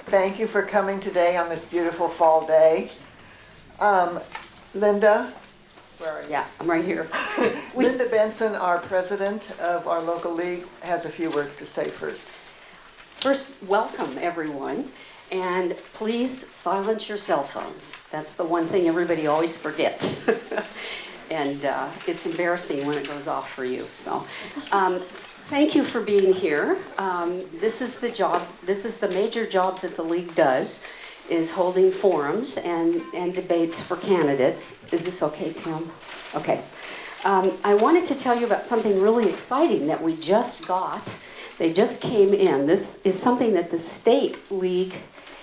Thank you for coming today on this beautiful fall day. Linda, where are you? Yeah, I'm right here. Linda Benson, our president of our local league, has a few words to say first. First, welcome everyone, and please silence your cell phones. That's the one thing everybody always forgets. And it's embarrassing when it goes off for you. So thank you for being here. This is the major job that the league does, is holding forums and debates for candidates. Is this okay, Tim? Okay. I wanted to tell you about something really exciting that we just got. They just came in. This is something that the state league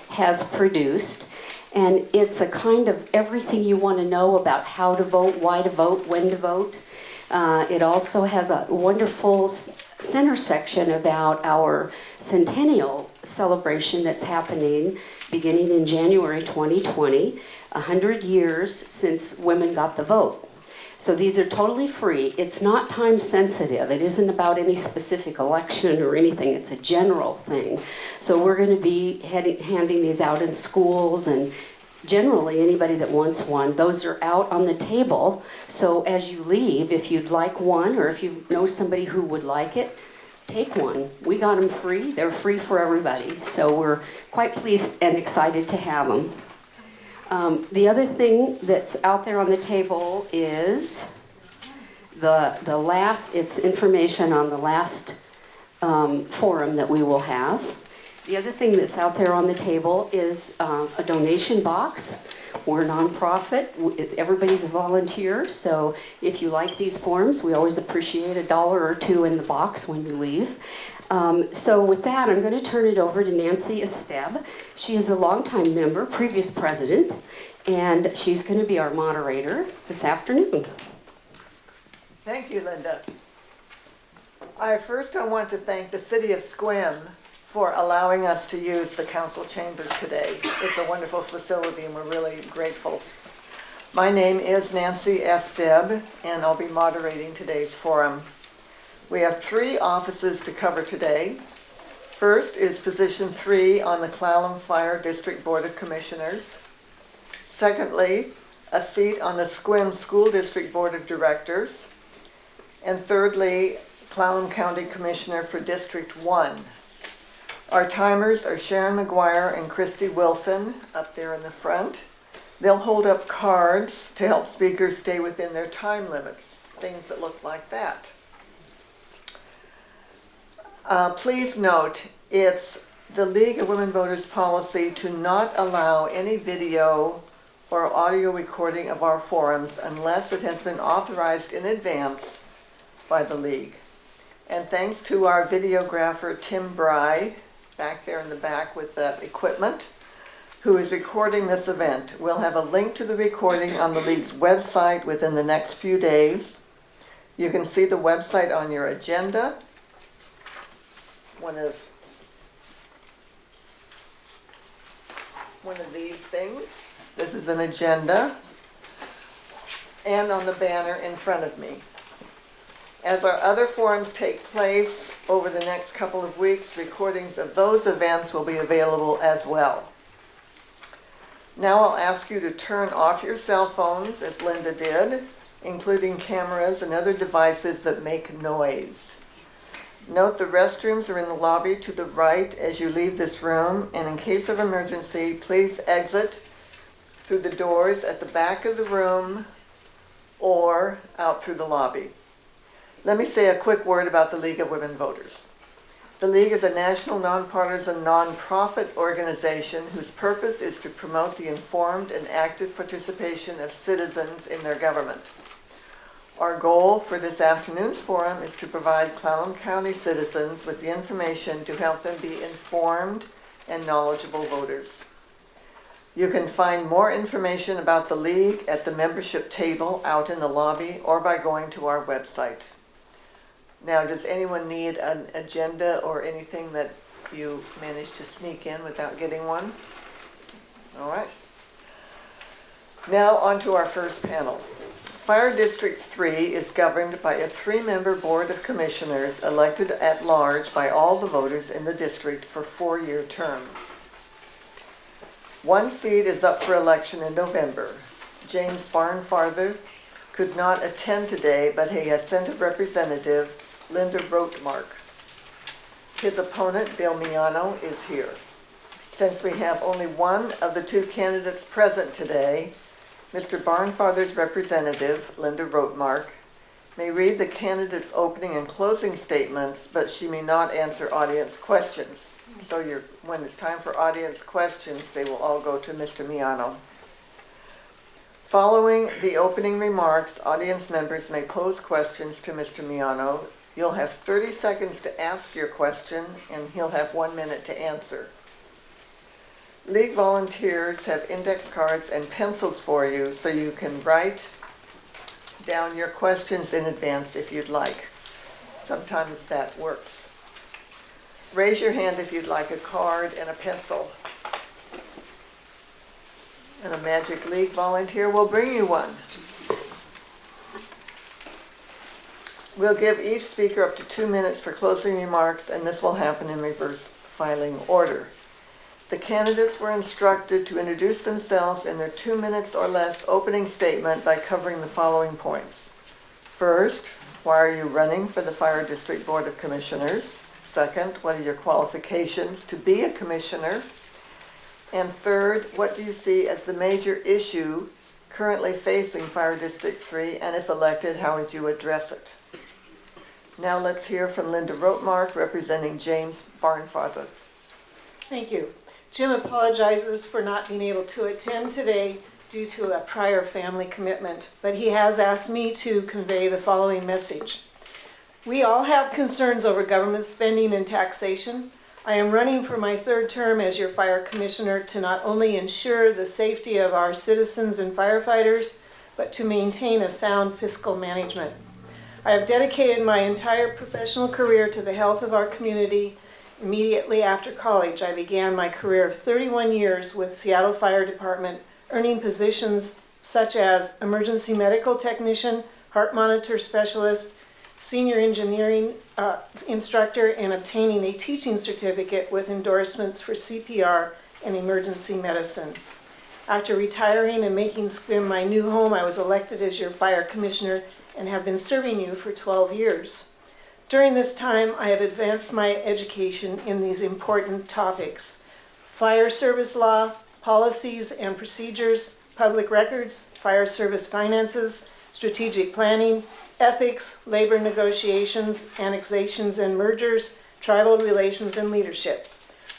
has produced. And it's a kind of everything you want to know about how to vote, why to vote, when to vote. It also has a wonderful center section about our centennial celebration that's happening beginning in January 2020, 100 years since women got the vote. So these are totally free. It's not time sensitive. It isn't about any specific election or anything. It's a general thing. So we're going to be handing these out in schools and generally anybody that wants one. Those are out on the table. So as you leave, if you'd like one or if you know somebody who would like it, take one. We got them free. They're free for everybody. So we're quite pleased and excited to have them. The other thing that's out there on the table is it's information on the last forum that we will have. The other thing that's out there on the table is a donation box. We're a nonprofit. Everybody's a volunteer, so if you like these forms, we always appreciate $1 or $2 in the box when you leave. So with that, I'm going to turn it over to Nancy Esteb. She is a longtime member, previous president, and she's going to be our moderator this afternoon. Thank you, Linda. I want to thank the city of Sequim for allowing us to use the council chambers today. It's a wonderful facility and we're really grateful. My name is Nancy Esteb and I'll be moderating today's forum. We have 3 offices to cover today. First is position 3 on the Clallam Fire District Board of Commissioners. Secondly, a seat on the Sequim School District Board of Directors. And thirdly, Clallam County Commissioner for District 1. Our timers are Sharon McGuire and Christy Wilson up there in the front. They'll hold up cards to help speakers stay within their time limits, things that look like that. Please note, it's the League of Women Voters policy to not allow any video or audio recording of our forums unless it has been authorized in advance by the League. And thanks to our videographer, Tim Bry, back there in the back with that equipment, who is recording this event. We'll have a link to the recording on the League's website within the next few days. You can see the website on your agenda. One of these things. This is an agenda. And on the banner in front of me. As our other forums take place over the next couple of weeks, recordings of those events will be available as well. Now I'll ask you to turn off your cell phones, as Linda did, including cameras and other devices that make noise. Note the restrooms are in the lobby to the right as you leave this room, and in case of emergency, please exit through the doors at the back of the room or out through the lobby. Let me say a quick word about the League of Women Voters. The League is a national nonpartisan nonprofit organization whose purpose is to promote the informed and active participation of citizens in their government. Our goal for this afternoon's forum is to provide Clallam County citizens with the information to help them be informed and knowledgeable voters. You can find more information about the League at the membership table out in the lobby or by going to our website. Now, does anyone need an agenda or anything that you managed to sneak in without getting one? All right. Now on to our first panel. Fire District 3 is governed by a 3-member board of commissioners elected at large by all the voters in the district for 4-year terms. One seat is up for election in November. James Barnfather could not attend today, but he has sent a representative, Linda Rotmark. His opponent, Bill Miano, is here. Since we have only one of the two candidates present today, Mr. Barnfather's representative, Linda Rotmark, may read the candidate's opening and closing statements, but she may not answer audience questions. So when it's time for audience questions, they will all go to Mr. Miano. Following the opening remarks, audience members may pose questions to Mr. Miano. You'll have 30 seconds to ask your question, and he'll have 1 minute to answer. League volunteers have index cards and pencils for you, so you can write down your questions in advance if you'd like. Sometimes that works. Raise your hand if you'd like a card and a pencil. And a Magic League volunteer will bring you one. We'll give each speaker up to 2 minutes for closing remarks, and this will happen in reverse filing order. The candidates were instructed to introduce themselves in their 2 minutes or less opening statement by covering the following points. First, why are you running for the Fire District Board of Commissioners? Second, what are your qualifications to be a commissioner? And third, what do you see as the major issue currently facing Fire District 3, and if elected, how would you address it? Now let's hear from Linda Rotmark, representing James Barnfather. Thank you. Jim apologizes for not being able to attend today due to a prior family commitment, but he has asked me to convey the following message. We all have concerns over government spending and taxation. I am running for my third term as your fire commissioner to not only ensure the safety of our citizens and firefighters, but to maintain a sound fiscal management. I have dedicated my entire professional career to the health of our community. Immediately after college, I began my career of 31 years with Seattle Fire Department, earning positions such as emergency medical technician, heart monitor specialist, senior engineering instructor, and obtaining a teaching certificate with endorsements for CPR and emergency medicine. After retiring and making Sequim my new home, I was elected as your fire commissioner and have been serving you for 12 years. During this time, I have advanced my education in these important topics: fire service law, policies and procedures, public records, fire service finances, strategic planning, ethics, labor negotiations, annexations and mergers, tribal relations, and leadership.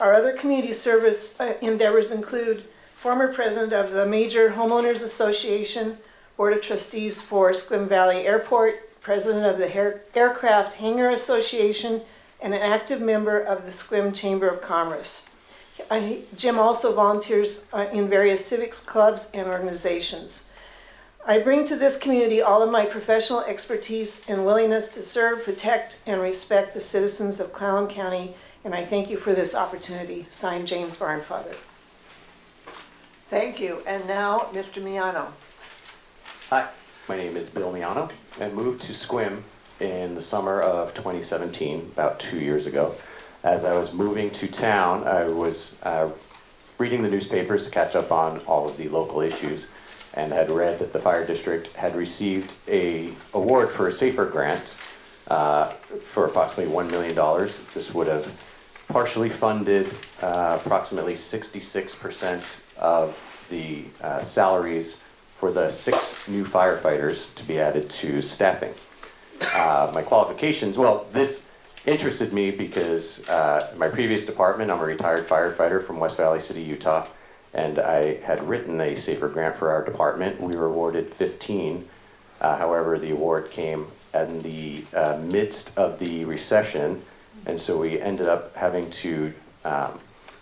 Our other community service endeavors include former president of the Major Homeowners Association, Board of Trustees for Sequim Valley Airport, president of the Aircraft Hangar Association, and an active member of the Sequim Chamber of Commerce. Jim also volunteers in various civics clubs and organizations. I bring to this community all of my professional expertise and willingness to serve, protect, and respect the citizens of Clallam County, and I thank you for this opportunity. Signed, James Barnfather. Thank you. And now, Mr. Miano. Hi, my name is Bill Miano. I moved to Sequim in the summer of 2017, about 2 years ago. As I was moving to town, I was reading the newspapers to catch up on all of the local issues, and had read that the fire district had received an award for a SAFER grant for approximately $1 million. This would have partially funded approximately 66% of the salaries for the 6 new firefighters to be added to staffing. My qualifications, well, this interested me because my previous department, I'm a retired firefighter from West Valley City, Utah, and I had written a SAFER grant for our department. We were awarded 15. However, the award came in the midst of the recession, and so we ended up having to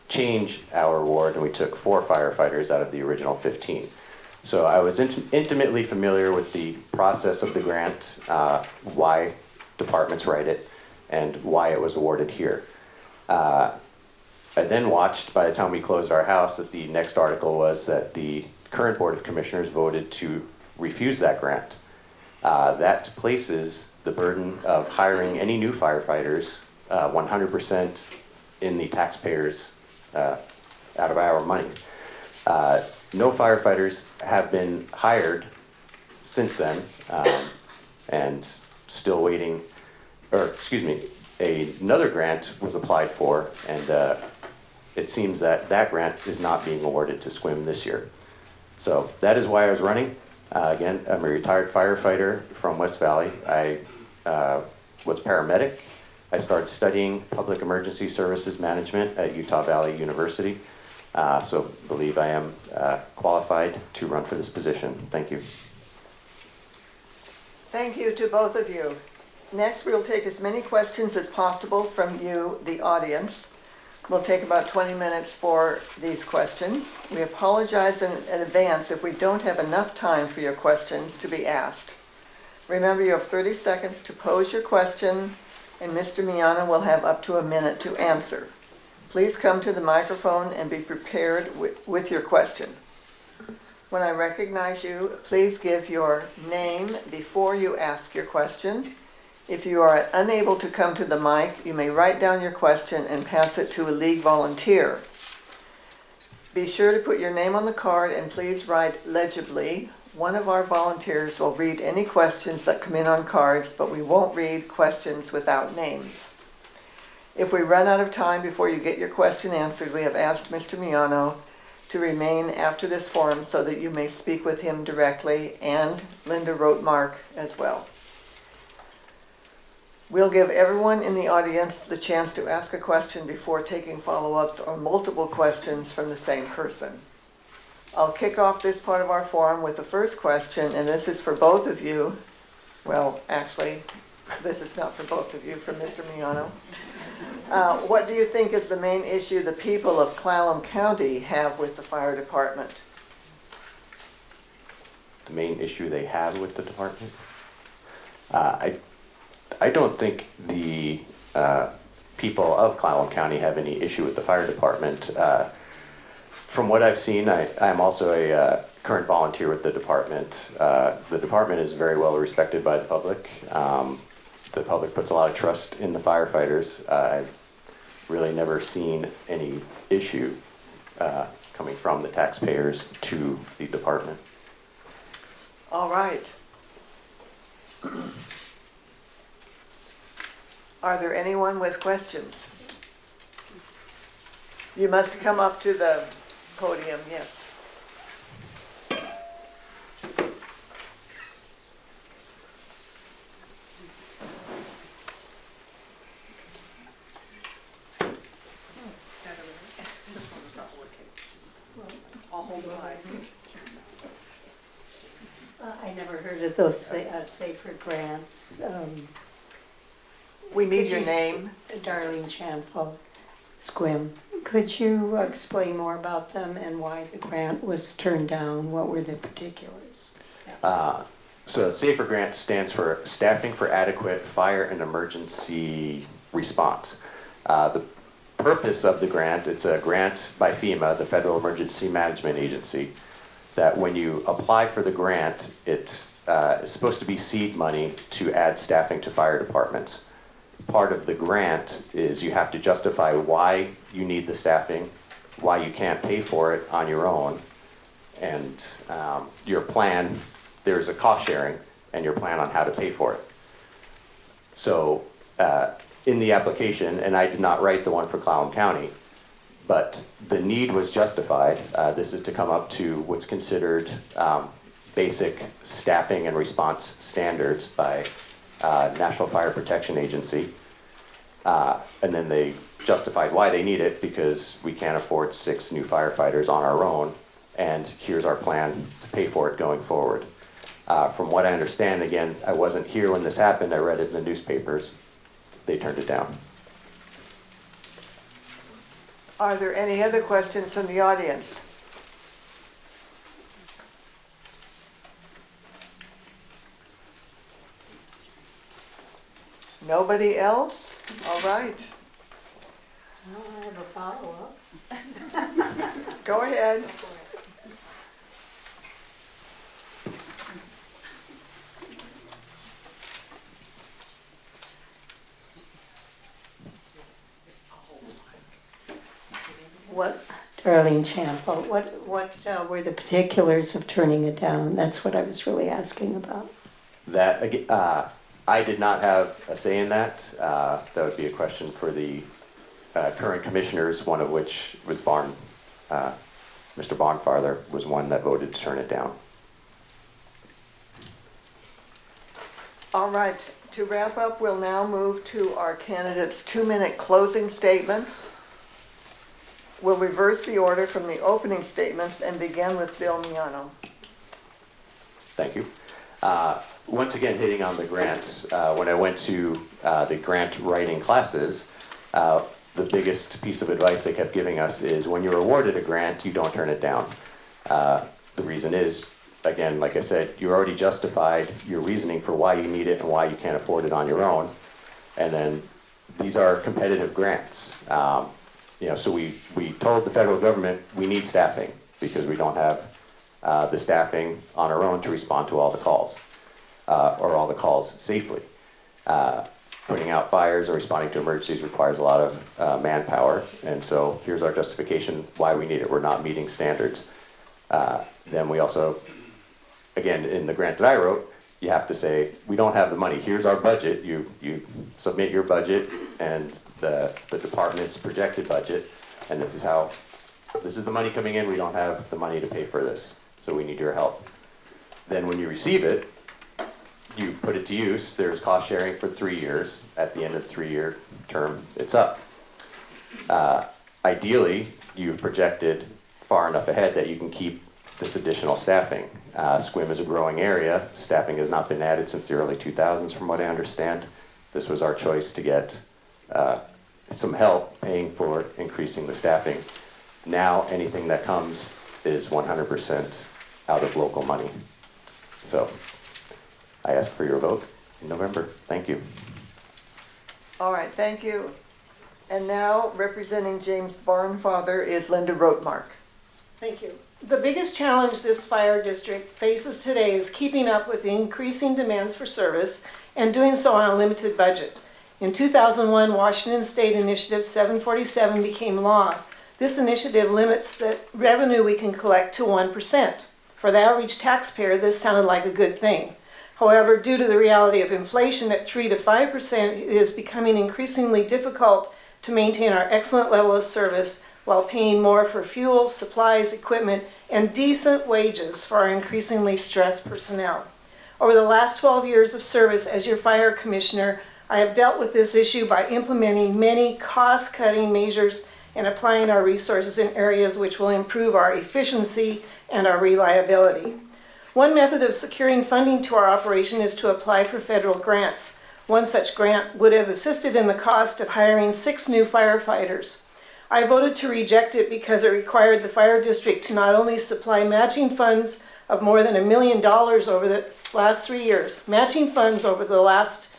change our award, and we took 4 firefighters out of the original 15. So I was intimately familiar with the process of the grant, why departments write it, and why it was awarded here. I then watched, by the time we closed our house, that the next article was that the current Board of Commissioners voted to refuse that grant. That places the burden of hiring any new firefighters 100% in the taxpayers out of our money. No firefighters have been hired since then, and still waiting, or excuse me, another grant was applied for, and it seems that that grant is not being awarded to Sequim this year. So that is why I was running. Again, I'm a retired firefighter from West Valley. I was paramedic. I started studying public emergency services management at Utah Valley University. So believe I am qualified to run for this position. Thank you. Thank you to both of you. Next, we'll take as many questions as possible from you, the audience. We'll take about 20 minutes for these questions. We apologize in advance if we don't have enough time for your questions to be asked. Remember, you have 30 seconds to pose your question, and Mr. Miano will have up to a minute to answer. Please come to the microphone and be prepared with your question. When I recognize you, please give your name before you ask your question. If you are unable to come to the mic, you may write down your question and pass it to a league volunteer. Be sure to put your name on the card and please write legibly. One of our volunteers will read any questions that come in on cards, but we won't read questions without names. If we run out of time before you get your question answered, we have asked Mr. Miano to remain after this forum so that you may speak with him directly, and Linda Rotmark as well. We'll give everyone in the audience the chance to ask a question before taking follow-ups or multiple questions from the same person. I'll kick off this part of our forum with the first question, and this is for both of you. Well, actually, this is not for both of you, for Mr. Miano. What do you think is the main issue the people of Clallam County have with the fire department? The main issue they have with the department? I don't think the people of Clallam County have any issue with the fire department. From what I've seen, I'm also a current volunteer with the department. The department is very well respected by the public. The public puts a lot of trust in the firefighters. I've really never seen any issue coming from the taxpayers to the department. All right. Are there anyone with questions? You must come up to the podium, yes. I never heard of those safer grants. We need Could your you name. Darlene Chanfel, Sequim. Could you explain more about them and why the grant was turned down? What were the particulars? So SAFER grant stands for Staffing for Adequate Fire and Emergency Response. The purpose of the grant, it's a grant by FEMA, the Federal Emergency Management Agency, that when you apply for the grant, it's supposed to be seed money to add staffing to fire departments. Part of the grant is you have to justify why you need the staffing, why you can't pay for it on your own, and your plan. There's a cost sharing and your plan on how to pay for it. So in the application, and I did not write the one for Clallam County, but the need was justified. This is to come up to what's considered basic staffing and response standards by National Fire Protection Agency. And then they justified why they need it, because we can't afford 6 new firefighters on our own, and here's our plan to pay for it going forward. From what I understand, again, I wasn't here when this happened, I read it in the newspapers, they turned it down. Are there any other questions from the audience? Nobody else? All right. I have a follow-up. Go ahead. What Arlene Chample. What were the particulars of turning it down? That's what I was really asking about. That, I did not have a say in that. That would be a question for the current commissioners, one of which was Mr. Barnfather was one that voted to turn it down. All right, to wrap up, we'll now move to our candidates' 2-minute closing statements. We'll reverse the order from the opening statements and begin with Bill Miano. Thank you. Once again, hitting on the grants, when I went to the grant writing classes, the biggest piece of advice they kept giving us is when you're awarded a grant, you don't turn it down. The reason is, again, like I said, you already justified your reasoning for why you need it and why you can't afford it on your own. And then these are competitive grants. So we told the federal government we need staffing because we don't have the staffing on our own to respond to all the calls or all the calls safely. Putting out fires or responding to emergencies requires a lot of manpower, and so here's our justification why we need it. We're not meeting standards. Then we also, again, in the grant that I wrote, you have to say, we don't have the money. Here's our budget. You submit your budget and the department's projected budget, and this is the money coming in. We don't have the money to pay for this, so we need your help. Then when you receive it, you put it to use. There's cost sharing for 3 years. At the end of the 3-year term, it's up. Ideally, you've projected far enough ahead that you can keep this additional staffing. Sequim is a growing area. Staffing has not been added since the early 2000s, from what I understand. This was our choice to get some help paying for increasing the staffing. Now, anything that comes is 100% out of local money. So, I ask for your vote in November. Thank you. All right, thank you. And now, representing James Barnfather is Linda Rotmark. Thank you. The biggest challenge this fire district faces today is keeping up with the increasing demands for service and doing so on a limited budget. In 2001, Washington State Initiative 747 became law. This initiative limits the revenue we can collect to 1%. For the average taxpayer, this sounded like a good thing. However, due to the reality of inflation at 3 to 5%, it is becoming increasingly difficult to maintain our excellent level of service while paying more for fuel, supplies, equipment, and decent wages for our increasingly stressed personnel. Over the last 12 years of service as your fire commissioner, I have dealt with this issue by implementing many cost-cutting measures and applying our resources in areas which will improve our efficiency and our reliability. One method of securing funding to our operation is to apply for federal grants. One such grant would have assisted in the cost of hiring 6 new firefighters. I voted to reject it because it required the fire district to not only supply matching funds of more than $1 million over the last 3 years, matching funds over the last,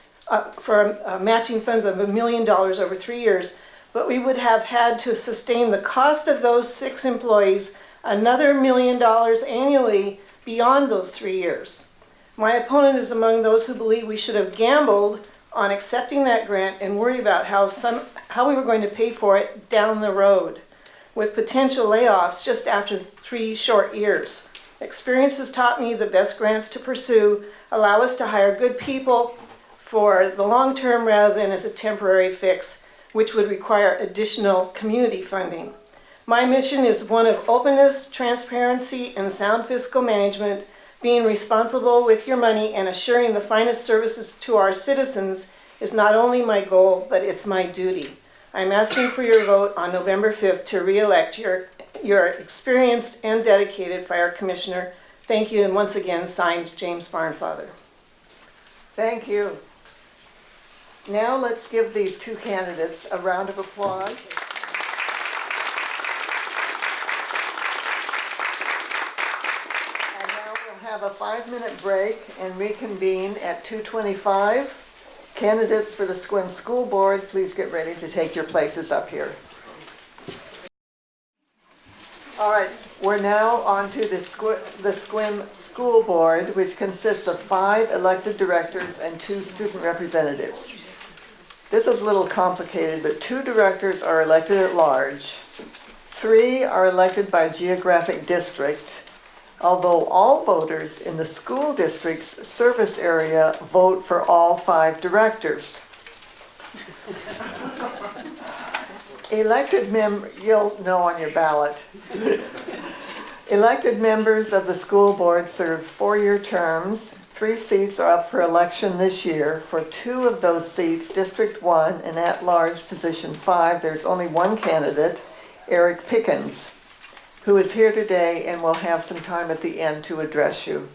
matching funds of $1 million over 3 years, but we would have had to sustain the cost of those 6 employees another $1 million annually beyond those 3 years. My opponent is among those who believe we should have gambled on accepting that grant and worry about how we were going to pay for it down the road, with potential layoffs just after 3 short years. Experience has taught me the best grants to pursue allow us to hire good people for the long term rather than as a temporary fix, which would require additional community funding. My mission is one of openness, transparency, and sound fiscal management. Being responsible with your money and assuring the finest services to our citizens is not only my goal, but it's my duty. I'm asking for your vote on November 5th to re-elect your experienced and dedicated fire commissioner. Thank you, and once again, signed, James Barnfather. Thank you. Now let's give these 2 candidates a round of applause. Have a 5-minute break and reconvene at 2:25. Candidates for the Sequim School Board, please get ready to take your places up here. All right, we're now on to the Sequim School Board, which consists of 5 elected directors and 2 student representatives. This is a little complicated, but 2 directors are elected at large. 3 are elected by geographic district, although all voters in the school district's service area vote for all 5 directors. You'll know on your ballot. Elected members of the school board serve 4-year terms. 3 seats are up for election this year. For 2 of those seats, District 1 and at-large position 5, there's only one candidate, Eric Pickens, who is here today and will have some time at the end to address you.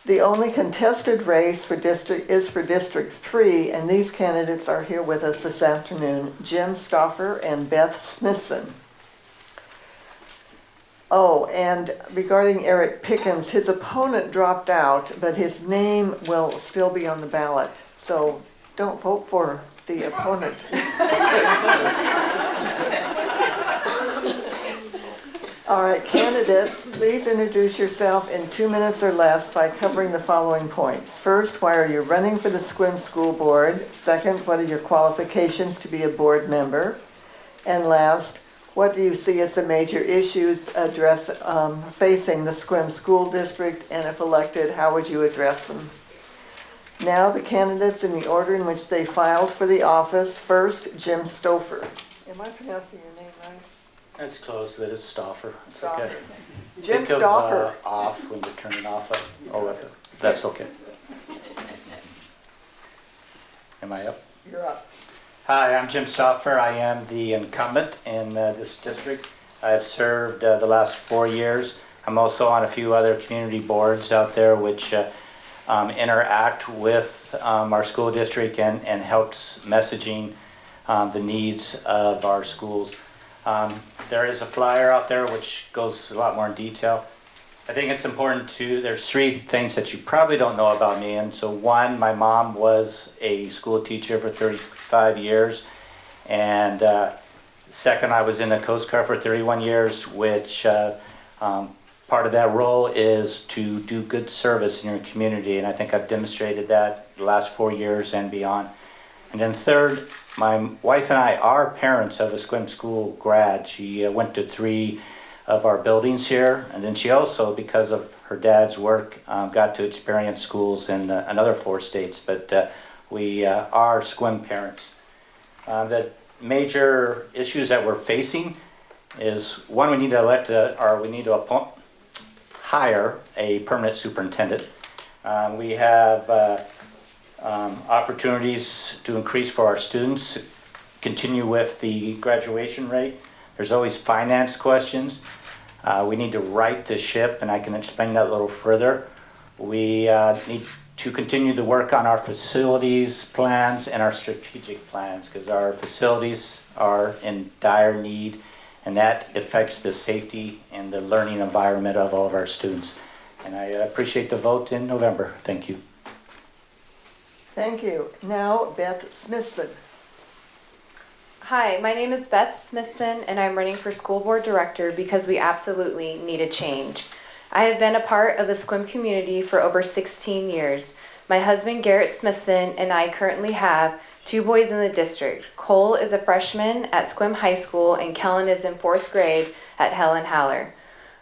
The only contested race is for District 3, and these candidates are here with us this afternoon, Jim Stoffer and Beth Smithson. Oh, and regarding Eric Pickens, his opponent dropped out, but his name will still be on the ballot. So don't vote for the opponent. All right, candidates, please introduce yourself in 2 minutes or less by covering the following points. First, why are you running for the Sequim School Board? Second, what are your qualifications to be a board member? And last, what do you see as the major issues facing the Sequim School District? And if elected, how would you address them? Now, the candidates in the order in which they filed for the office. First, Jim Stoffer. Am I pronouncing your name right? That's close, that is Stoffer. It's Stoffer. okay. Jim Think Stoffer. of off when you're turning off that's okay. Am I up? You're up. Hi, I'm Jim Stoffer. I am the incumbent in this district. I've served the last 4 years. I'm also on a few other community boards out there which interact with our school district and helps messaging the needs of our schools. There is a flyer out there which goes a lot more in detail. I think it's important there's 3 things that you probably don't know about me. And so 1, my mom was a school teacher for 35 years. And 2nd, I was in the Coast Guard for 31 years, which part of that role is to do good service in your community. And I think I've demonstrated that the last 4 years and beyond. And then 3rd, my wife and I are parents of a Sequim School grad. She went to 3 of our buildings here, and then she also, because of her dad's work, got to experience schools in another 4 states, but we are Sequim parents. The major issues that we're facing is, 1, we need to hire a permanent superintendent. We have opportunities to increase for our students, continue with the graduation rate. There's always finance questions. We need to right the ship, and I can explain that a little further. We need to continue to work on our facilities plans and our strategic plans, because our facilities are in dire need, and that affects the safety and the learning environment of all of our students. And I appreciate the vote in November. Thank you. Thank you. Now, Beth Smithson. Hi, my name is Beth Smithson, and I'm running for school board director because we absolutely need a change. I have been a part of the Sequim community for over 16 years. My husband, Garrett Smithson, and I currently have 2 boys in the district. Cole is a freshman at Sequim High School, and Kellen is in 4th grade at Helen Haller.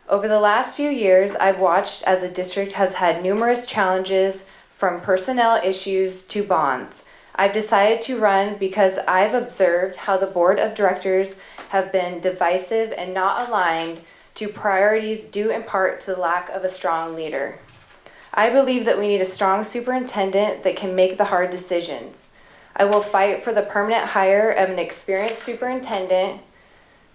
Over the last few years, I've watched as the district has had numerous challenges, from personnel issues to bonds. I've decided to run because I've observed how the board of directors have been divisive and not aligned to priorities due in part to the lack of a strong leader. I believe that we need a strong superintendent that can make the hard decisions. I will fight for the permanent hire of an experienced superintendent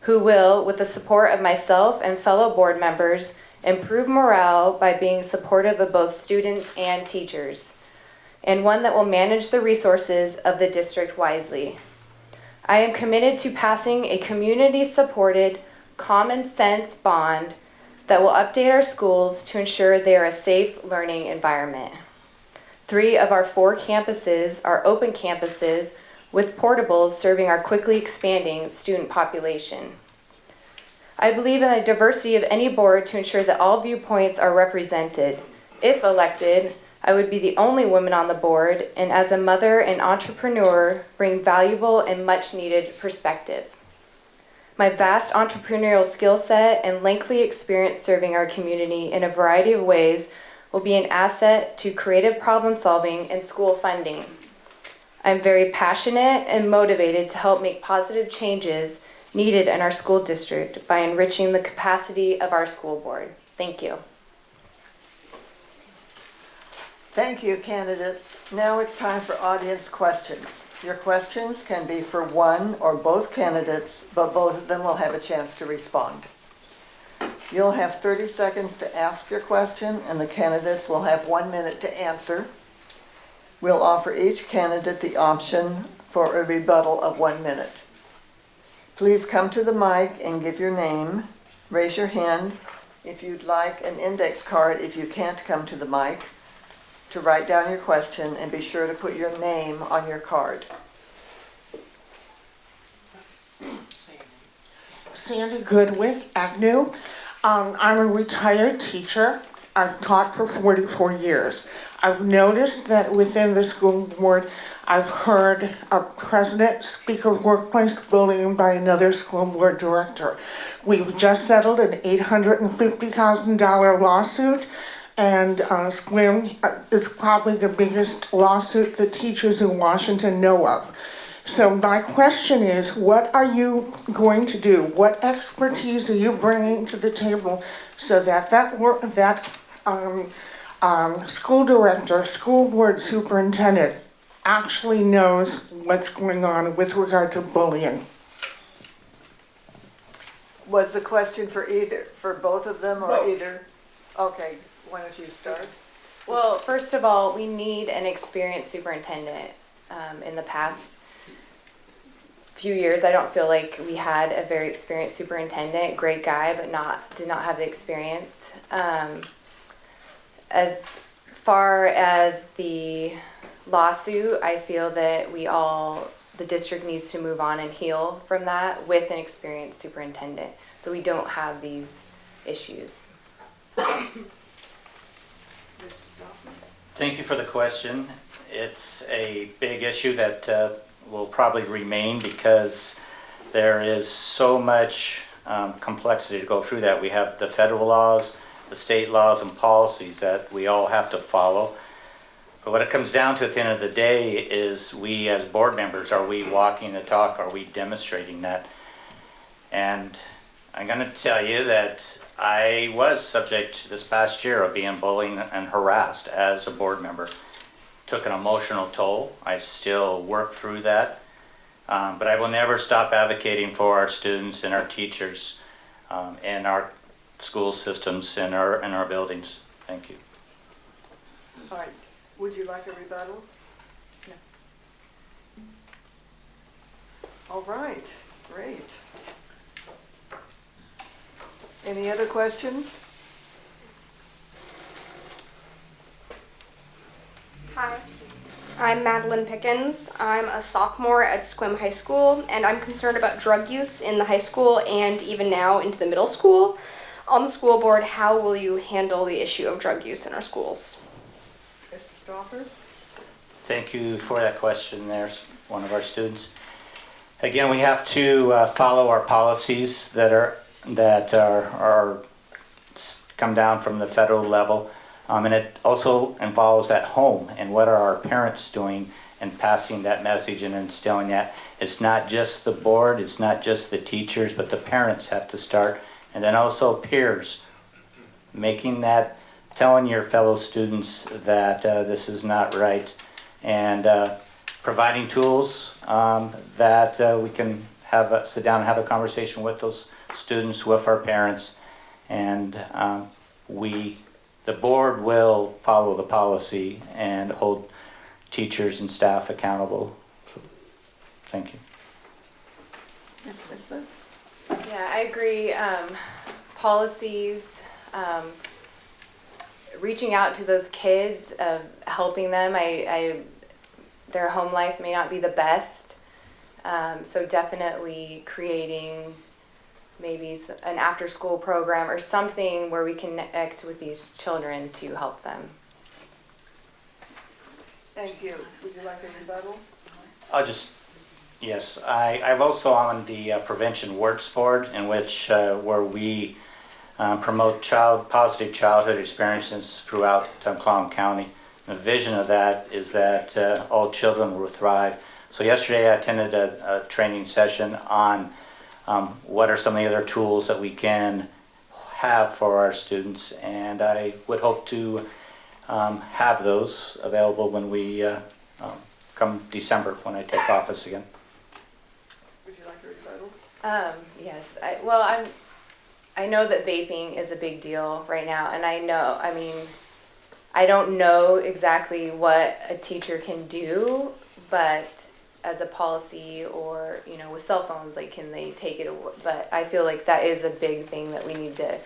who will, with the support of myself and fellow board members, improve morale by being supportive of both students and teachers, and one that will manage the resources of the district wisely. I am committed to passing a community-supported, common-sense bond that will update our schools to ensure they are a safe learning environment. 3 of our 4 campuses are open campuses with portables serving our quickly expanding student population. I believe in the diversity of any board to ensure that all viewpoints are represented. If elected, I would be the only woman on the board, and as a mother and entrepreneur, bring valuable and much needed perspective. My vast entrepreneurial skill set and lengthy experience serving our community in a variety of ways will be an asset to creative problem solving and school funding. I'm very passionate and motivated to help make positive changes needed in our school district by enriching the capacity of our school board. Thank you. Thank you, candidates. Now it's time for audience questions. Your questions can be for one or both candidates, but both of them will have a chance to respond. You'll have 30 seconds to ask your question, and the candidates will have 1 minute to answer. We'll offer each candidate the option for a rebuttal of 1 minute. Please come to the mic and give your name. Raise your hand if you'd like an index card if you can't come to the mic, to write down your question, and be sure to put your name on your card. Sandy Goodwick Avenue. I'm a retired teacher. I've taught for 44 years. I've noticed that within the school board, I've heard a president speak of workplace bullying by another school board director. We've just settled an $850,000 lawsuit, and Sequim is probably the biggest lawsuit the teachers in Washington know of. So my question is, what are you going to do? What expertise are you bringing to the table so that school director, school board superintendent actually knows what's going on with regard to bullying? Was the question for both of them, or Both. either? Okay, why don't you start? Well, first of all, we need an experienced superintendent. In the past few years, I don't feel like we had a very experienced superintendent. Great guy, but did not have the experience. As far as the lawsuit, I feel that the district needs to move on and heal from that with an experienced superintendent, so we don't have these issues. Thank you for the question. It's a big issue that will probably remain because there is so much complexity to go through that. We have the federal laws, the state laws and policies that we all have to follow. But what it comes down to at the end of the day is we as board members, are we walking the talk? Are we demonstrating that? And I'm going to tell you that I was subject this past year of being bullied and harassed as a board member. Took an emotional toll. I still work through that. But I will never stop advocating for our students and our teachers and our school systems and our buildings. Thank you. All right, would you like a rebuttal? No. All right, great. Any other questions? Hi, I'm Madeline Pickens. I'm a sophomore at Sequim High School, and I'm concerned about drug use in the high school and even now into the middle school. On the school board, how will you handle the issue of drug use in our schools? Mr. Stoffer? Thank you for that question. There's one of our students. Again, we have to follow our policies that are come down from the federal level. And it also involves at home and what are our parents doing and passing that message and instilling that. It's not just the board, it's not just the teachers, but the parents have to start. And then also peers, telling your fellow students that this is not right, and providing tools that we can sit down and have a conversation with those students, with our parents, and the board will follow the policy and hold teachers and staff accountable. So, thank you. Ms. Smithson? Yeah, I agree. Policies, reaching out to those kids, helping them. Their home life may not be the best, so definitely creating maybe an after-school program or something where we connect with these children to help them. Thank you. Would you like a rebuttal? I'll just Yes, I've also on the Prevention Works Board, in which where we promote positive childhood experiences throughout Clallam County. The vision of that is that all children will thrive. So yesterday I attended a training session on what are some of the other tools that we can have for our students, and I would hope to have those available when we come December, when I take office again. Would you like a rebuttal? Yes, I know that vaping is a big deal right now, and I don't know exactly what a teacher can do, but as a policy or, with cell phones, like, can they take it away? But I feel like that is a big thing that we need to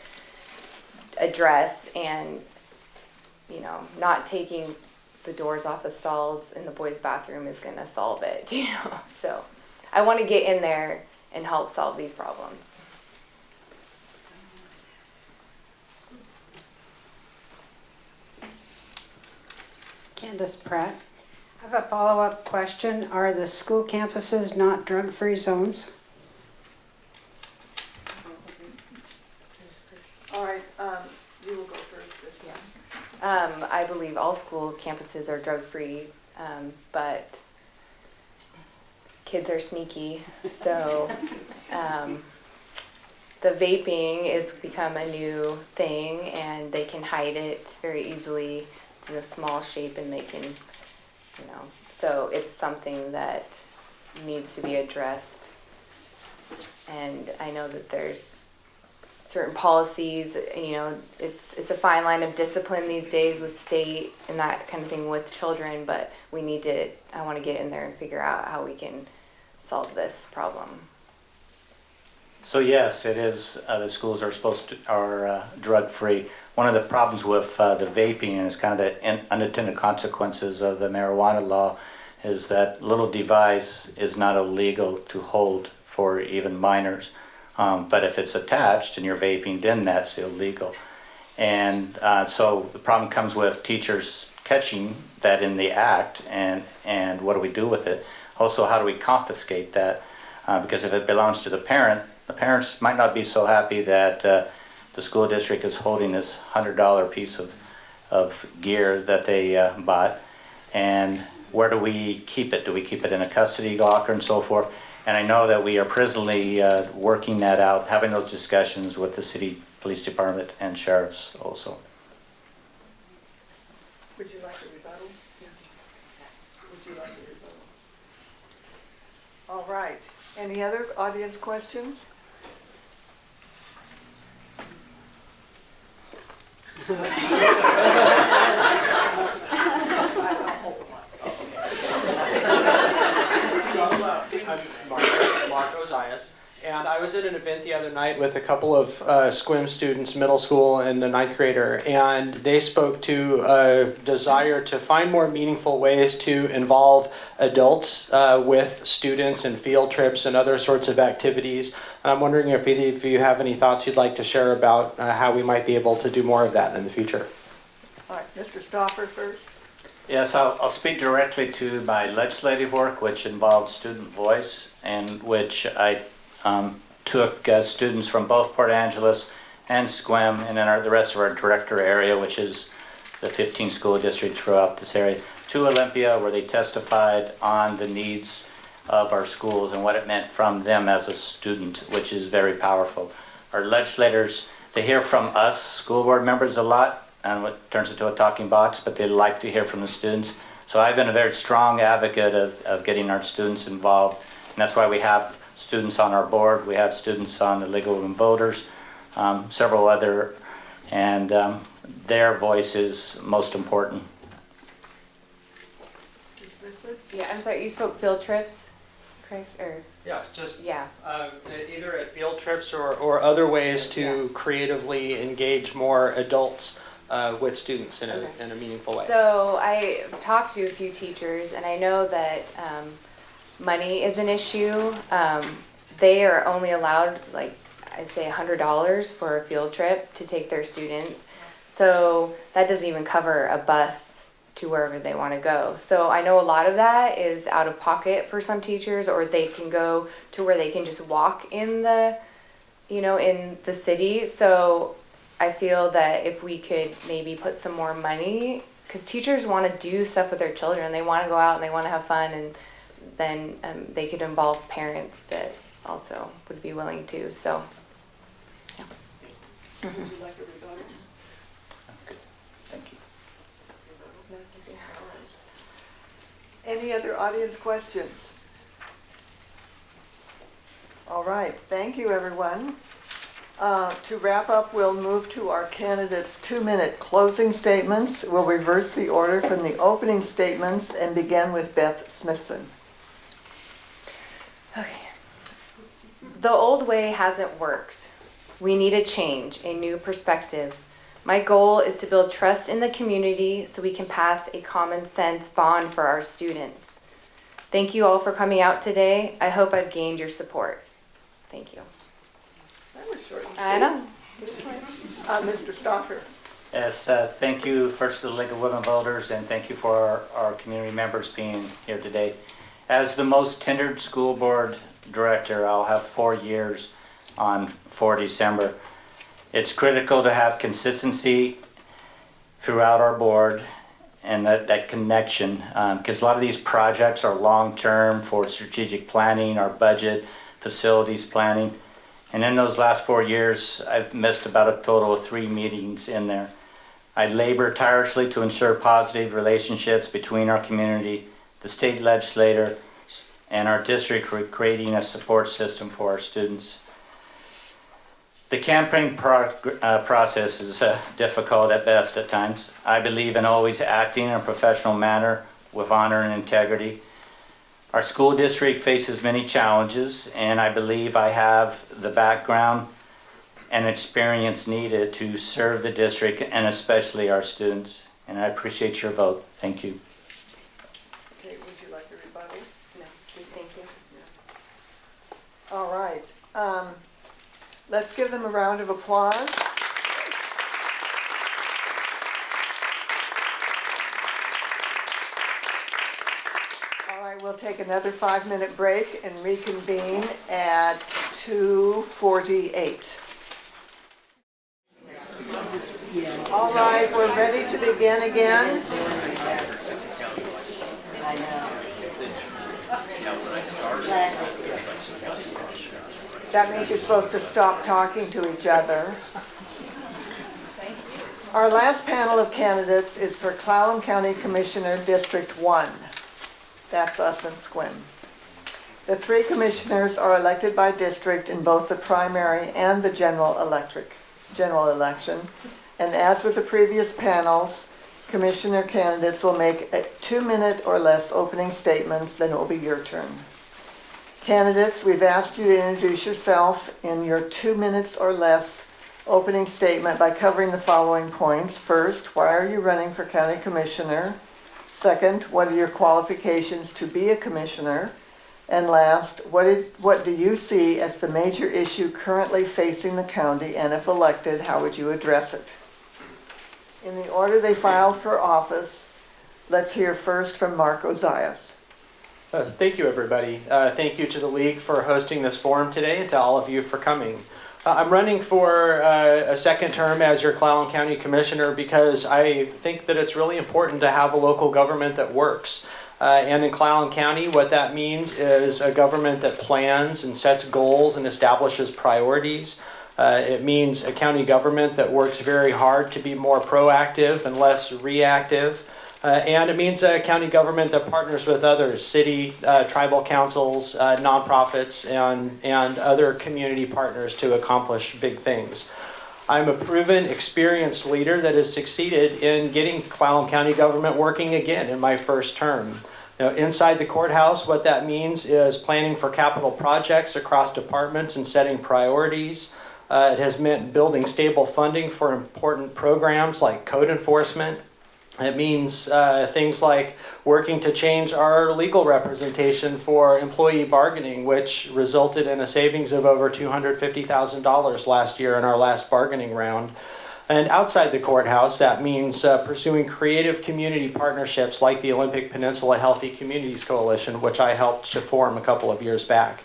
address, and, not taking the doors off the stalls in the boys' bathroom is gonna solve it, So I want to get in there and help solve these problems. Candace Pratt. I have a follow-up question. Are the school campuses not drug-free zones? All right, you will go first this time. I believe all school campuses are drug-free, but kids are sneaky, so the vaping has become a new thing, and they can hide it very easily. It's in a small shape, and they can, so it's something that needs to be addressed. And I know that there's certain policies, it's a fine line of discipline these days with state and that kind of thing with children, but I want to get in there and figure out how we can solve this problem. So yes, it is, the schools are drug-free. One of the problems with the vaping, and it's kind of the unintended consequences of the marijuana law, is that little device is not illegal to hold for even minors. But if it's attached and you're vaping, then that's illegal. And so the problem comes with teachers catching that in the act, and what do we do with it? Also, how do we confiscate that? Because if it belongs to the parents might not be so happy that the school district is holding this $100 piece of gear that they bought. And where do we keep it? Do we keep it in a custody locker and so forth? And I know that we are presently working that out, having those discussions with the city police department and sheriffs also. Would you like a rebuttal? Yeah. Would you like a rebuttal? All right. Any other audience questions? I'm Mark Ozias, and I was at an event the other night with a couple of Sequim students, middle school and a ninth grader, and they spoke to a desire to find more meaningful ways to involve adults with students and field trips and other sorts of activities. And I'm wondering if either of you have any thoughts you'd like to share about how we might be able to do more of that in the future. All right, Mr. Stoffer first. Yes, I'll speak directly to my legislative work, which involved student voice, and which I took students from both Port Angeles and Sequim, and then the rest of our director area, which is the 15 school districts throughout this area, to Olympia, where they testified on the needs of our schools and what it meant from them as a student, which is very powerful. Our legislators, they hear from us, school board members, a lot, and what turns into a talking box, but they like to hear from the students. So I've been a very strong advocate of getting our students involved, and that's why we have students on our board, we have students on the League of Women Voters, several other, and their voice is most important. Yeah, I'm sorry, you spoke field trips, correct? Or Yes, just yeah. either at field trips or other ways to creatively engage more adults with students in a meaningful way. So I talked to a few teachers, and I know that money is an issue. They are only allowed, like I say, $100 for a field trip to take their students. So that doesn't even cover a bus to wherever they want to go. So I know a lot of that is out of pocket for some teachers, or they can go to where they can just walk in the, in the city. So I feel that if we could maybe put some more money, because teachers want to do stuff with their children, they want to go out and they want to have fun, and then they could involve parents that also would be willing to. So, yeah. Would you like a rebuttal? Good. Thank you. Any other audience questions? All right, thank you, everyone. To wrap up, we'll move to our candidates' 2-minute closing statements. We'll reverse the order from the opening statements and begin with Beth Smithson. Okay. The old way hasn't worked. We need a change, a new perspective. My goal is to build trust in the community so we can pass a common sense bond for our students. Thank you all for coming out today. I hope I've gained your support. Thank you. That was short and sweet. I know. Mr. Stoffer. Yes, thank you first to the League of Women Voters, and thank you for our community members being here today. As the most tenured school board director, I'll have 4 years on 4 December. It's critical to have consistency throughout our board and that connection, because a lot of these projects are long-term for strategic planning, our budget, facilities planning. And in those last 4 years, I've missed about a total of 3 meetings in there. I labor tirelessly to ensure positive relationships between our community, the state legislator, and our district, creating a support system for our students. The campaign process is difficult at best at times. I believe in always acting in a professional manner with honor and integrity. Our school district faces many challenges, and I believe I have the background and experience needed to serve the district and especially our students. And I appreciate your vote. Thank you. Okay, would you like a rebuttal? No, just thank you. All right. Let's give them a round of applause. All right, we'll take another 5-minute break and reconvene at 2:48. All right, we're ready to begin again. That means you're supposed to stop talking to each other. Our last panel of candidates is for Clallam County Commissioner District 1. That's us in Sequim. The 3 commissioners are elected by district in both the primary and the general election. And as with the previous panels, commissioner candidates will make a 2-minute or less opening statements, then it will be your turn. Candidates, we've asked you to introduce yourself in your 2 minutes or less opening statement by covering the following points. First, why are you running for county commissioner? Second, what are your qualifications to be a commissioner? And last, what do you see as the major issue currently facing the county, and if elected, how would you address it? In the order they filed for office, let's hear first from Mark Ozias. Thank you, everybody. Thank you to the League for hosting this forum today, and to all of you for coming. I'm running for a second term as your Clallam County Commissioner because I think that it's really important to have a local government that works. And in Clallam County, what that means is a government that plans and sets goals and establishes priorities. It means a county government that works very hard to be more proactive and less reactive. And it means a county government that partners with others, city, tribal councils, nonprofits, and other community partners to accomplish big things. I'm a proven, experienced leader that has succeeded in getting Clallam County government working again in my first term. Now, inside the courthouse, what that means is planning for capital projects across departments and setting priorities. It has meant building stable funding for important programs like code enforcement. It means things like working to change our legal representation for employee bargaining, which resulted in a savings of over $250,000 last year in our last bargaining round. And outside the courthouse, that means pursuing creative community partnerships like the Olympic Peninsula Healthy Communities Coalition, which I helped to form a couple of years back.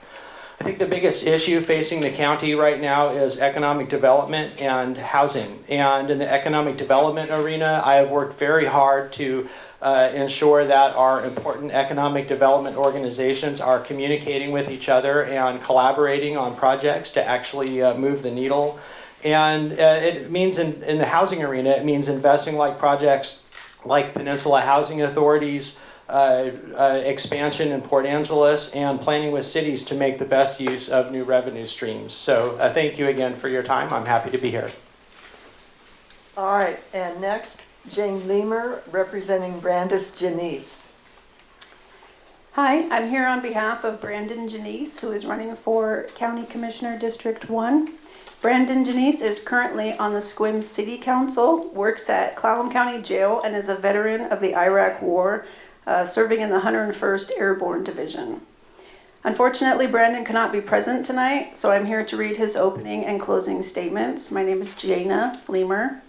I think the biggest issue facing the county right now is economic development and housing. And in the economic development arena, I have worked very hard to ensure that our important economic development organizations are communicating with each other and collaborating on projects to actually move the needle. And it means in the housing arena, it means investing like projects like Peninsula Housing Authority's expansion in Port Angeles, and planning with cities to make the best use of new revenue streams. So thank you again for your time. I'm happy to be here. All right, and next, Jayna Lehmer, representing Brandon Janisse. Hi, I'm here on behalf of Brandon Janisse, who is running for County Commissioner District 1. Brandon Janisse is currently on the Sequim City Council, works at Clallam County Jail, and is a veteran of the Iraq War, serving in the 101st Airborne Division. Unfortunately, Brandon cannot be present tonight, so I'm here to read his opening and closing statements. My name is Jayna Lehmer.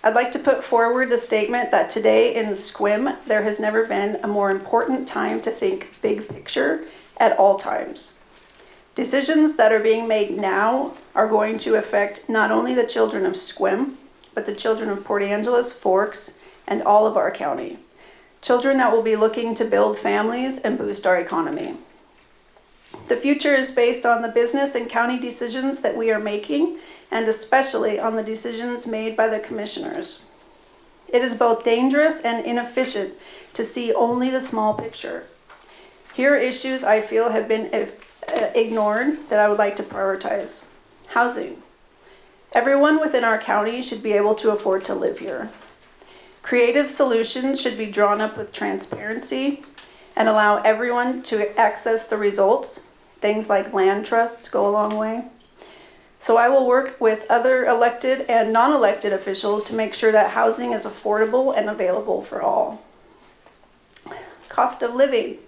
I'd like to put forward the statement that today in Sequim, there has never been a more important time to think big picture at all times. Decisions that are being made now are going to affect not only the children of Sequim, but the children of Port Angeles, Forks, and all of our county. Children that will be looking to build families and boost our economy. The future is based on the business and county decisions that we are making, and especially on the decisions made by the commissioners. It is both dangerous and inefficient to see only the small picture. Here are issues I feel have been ignored that I would like to prioritize. Housing. Everyone within our county should be able to afford to live here. Creative solutions should be drawn up with transparency and allow everyone to access the results. Things like land trusts go a long way. So I will work with other elected and non-elected officials to make sure that housing is affordable and available for all. Cost of living.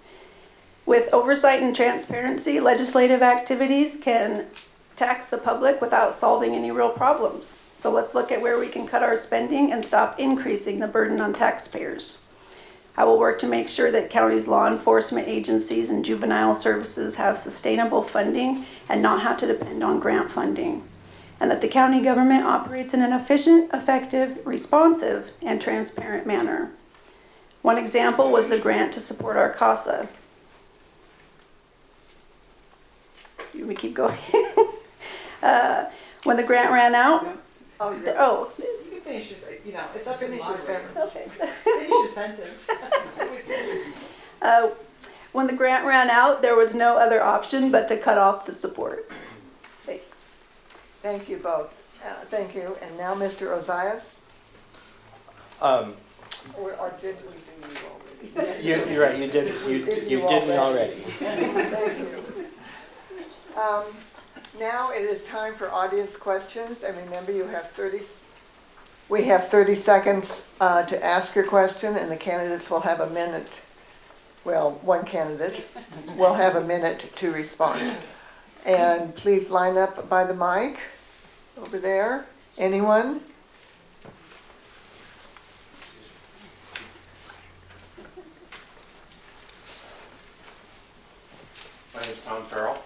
With oversight and transparency, legislative activities can tax the public without solving any real problems. So let's look at where we can cut our spending and stop increasing the burden on taxpayers. I will work to make sure that county's law enforcement agencies and juvenile services have sustainable funding and not have to depend on grant funding. And that the county government operates in an efficient, effective, responsive, and transparent manner. One example was the grant to support our CASA. You may keep going. When the grant ran out, You can finish your, it's up to the Finish your moderator. sentence. okay. Finish your sentence. When the grant ran out, there was no other option but to cut off the support. Thanks. Thank you both. Thank you. And now Mr. Ozias? Or did we do you already? You're right, you did me already. Thank you. Now it is time for audience questions, and remember we have 30 seconds to ask your question, and the candidates will have a minute. Well, one candidate will have a minute to respond. And please line up by the mic over there. Anyone? My name's Tom Farrell.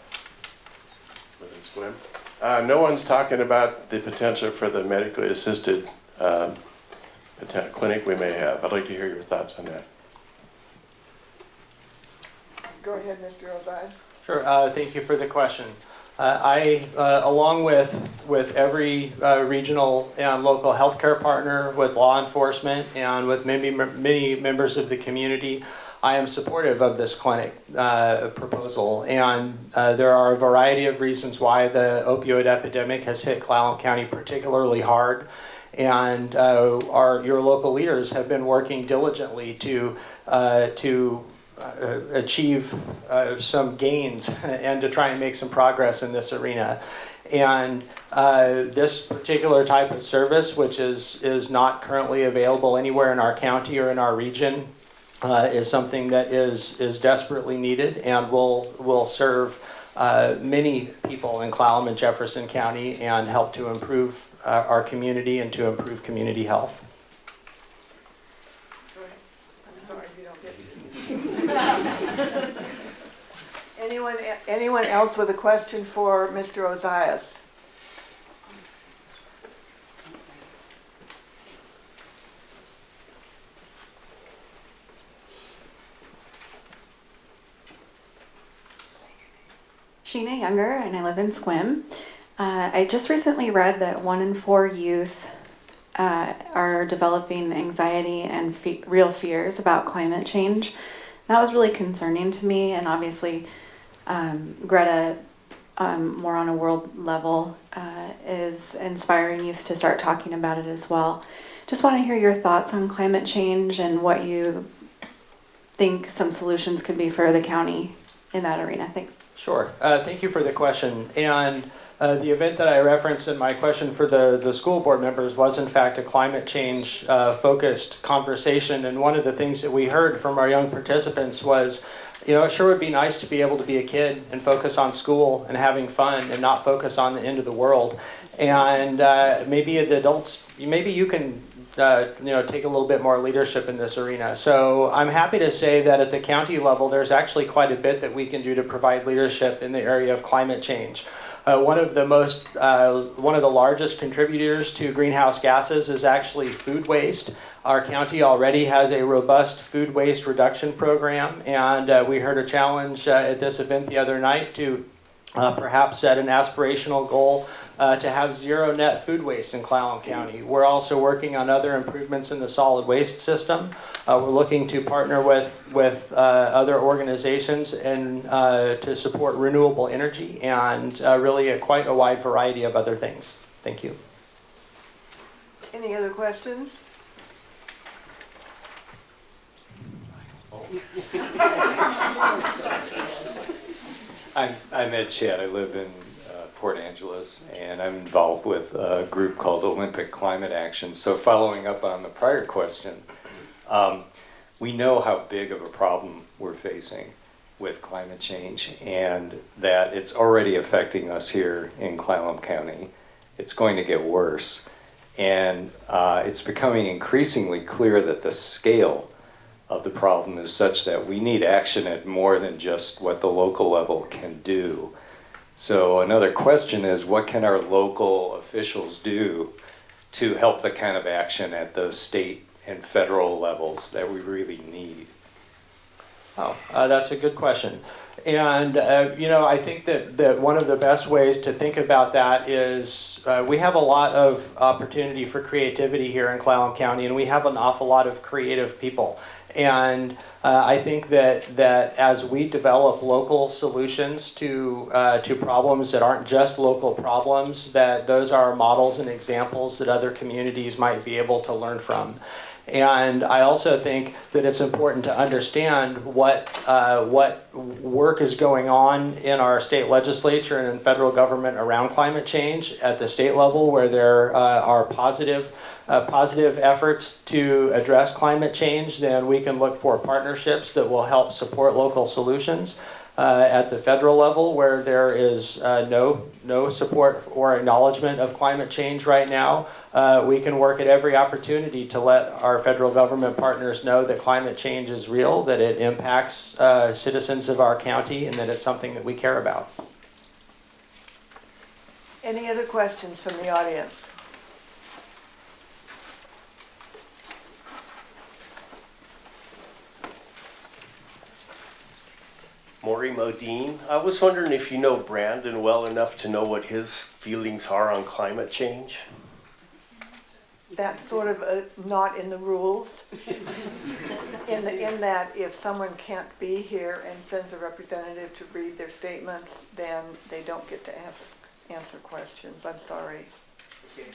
Live in Sequim. No one's talking about the potential for the medically assisted clinic we may have. I'd like to hear your thoughts on that. Go ahead, Mr. Ozias. Sure, thank you for the question. I, along with every regional and local healthcare partner, with law enforcement, and with many members of the community, I am supportive of this clinic proposal. And there are a variety of reasons why the opioid epidemic has hit Clallam County particularly hard. And your local leaders have been working diligently to achieve some gains and to try and make some progress in this arena. And this particular type of service, which is not currently available anywhere in our county or in our region, is something that is desperately needed and will serve many people in Clallam and Jefferson County and help to improve our community and to improve community health. I'm sorry, you don't get to. Anyone else with a question for Mr. Ozias? Sheena Younger, and I live in Sequim. I just recently read that 1 in 4 youth are developing anxiety and real fears about climate change. That was really concerning to me, and obviously Greta, more on a world level, is inspiring youth to start talking about it as well. Just want to hear your thoughts on climate change and what you think some solutions could be for the county in that arena. Thanks. Sure. Thank you for the question. And the event that I referenced in my question for the school board members was in fact a climate change focused conversation. And one of the things that we heard from our young participants was, you know, it sure would be nice to be able to be a kid and focus on school and having fun and not focus on the end of the world. And maybe the adults, maybe you can take a little bit more leadership in this arena. So I'm happy to say that at the county level, there's actually quite a bit that we can do to provide leadership in the area of climate change. One of the largest contributors to greenhouse gases is actually food waste. Our county already has a robust food waste reduction program, and we heard a challenge at this event the other night to perhaps set an aspirational goal to have zero net food waste in Clallam County. We're also working on other improvements in the solid waste system. We're looking to partner with other organizations and to support renewable energy and really quite a wide variety of other things. Thank you. Any other questions? I'm Ed Chad. I live in Port Angeles, and I'm involved with a group called Olympic Climate Action. So following up on the prior question, we know how big of a problem we're facing with climate change and that it's already affecting us here in Clallam County. It's going to get worse. And it's becoming increasingly clear that the scale of the problem is such that we need action at more than just what the local level can do. So another question is, what can our local officials do to help the kind of action at the state and federal levels that we really need? Oh, that's a good question. And, I think that one of the best ways to think about that is we have a lot of opportunity for creativity here in Clallam County, and we have an awful lot of creative people. And I think that as we develop local solutions to problems that aren't just local problems, that those are models and examples that other communities might be able to learn from. And I also think that it's important to understand what work is going on in our state legislature and in federal government around climate change at the state level, where there are positive efforts to address climate change. Then we can look for partnerships that will help support local solutions. At the federal level, where there is no support or acknowledgement of climate change right now, we can work at every opportunity to let our federal government partners know that climate change is real, that it impacts citizens of our county, and that it's something that we care about. Any other questions from the audience? Maury Modine. I was wondering if you know Brandon well enough to know what his feelings are on climate change. That's sort of not in the rules. in that if someone can't be here and sends a representative to read their statements, then they don't get to answer questions. I'm sorry. Okay.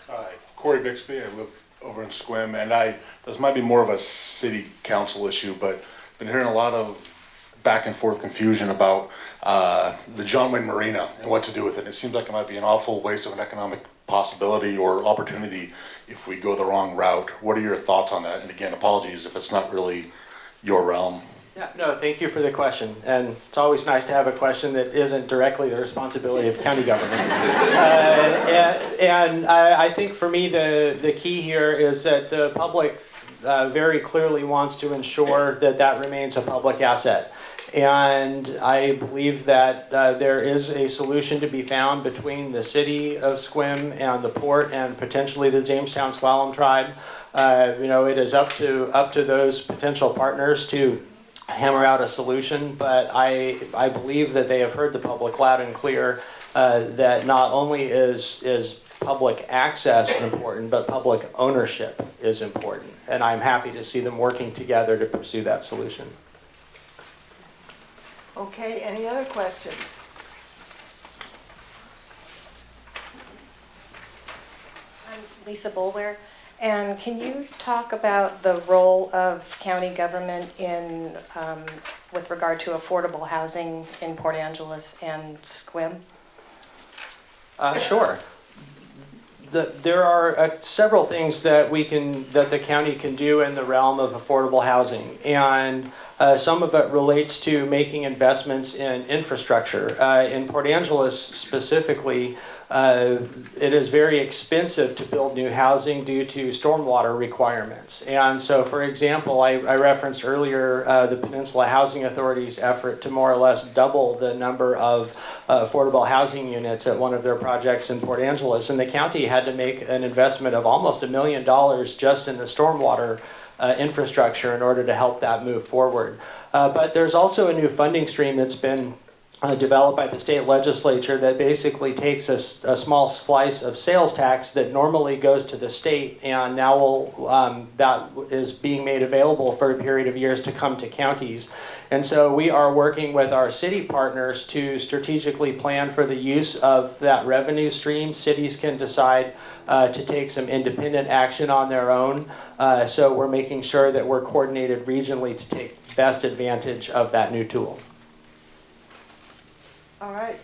Hi, Corey Bixby. I live over in Sequim, and this might be more of a city council issue, but been hearing a lot of back and forth confusion about the John Wayne Marina and what to do with it. It seems like it might be an awful waste of an economic possibility or opportunity if we go the wrong route. What are your thoughts on that? And again, apologies if it's not really your realm. Yeah, no, thank you for the question. And it's always nice to have a question that isn't directly the responsibility of county government. I think for me, the key here is that the public very clearly wants to ensure that that remains a public asset. And I believe that there is a solution to be found between the city of Sequim and the port and potentially the Jamestown Clallam tribe. It is up to those potential partners to hammer out a solution, but I believe that they have heard the public loud and clear that not only is public access important, but public ownership is important. And I'm happy to see them working together to pursue that solution. Okay, any other questions? I'm Lisa Boulware. And can you talk about the role of county government in, with regard to affordable housing in Port Angeles and Sequim? Sure. There are several things that the county can do in the realm of affordable housing, and some of it relates to making investments in infrastructure. In Port Angeles specifically, it is very expensive to build new housing due to stormwater requirements. And so, for example, I referenced earlier the Peninsula Housing Authority's effort to more or less double the number of affordable housing units at one of their projects in Port Angeles. And the county had to make an investment of almost $1 million just in the stormwater infrastructure in order to help that move forward. But there's also a new funding stream that's been developed by the state legislature that basically takes a small slice of sales tax that normally goes to the state, and now that is being made available for a period of years to come to counties. And so we are working with our city partners to strategically plan for the use of that revenue stream. Cities can decide to take some independent action on their own. So we're making sure that we're coordinated regionally to take best advantage of that new tool. All right.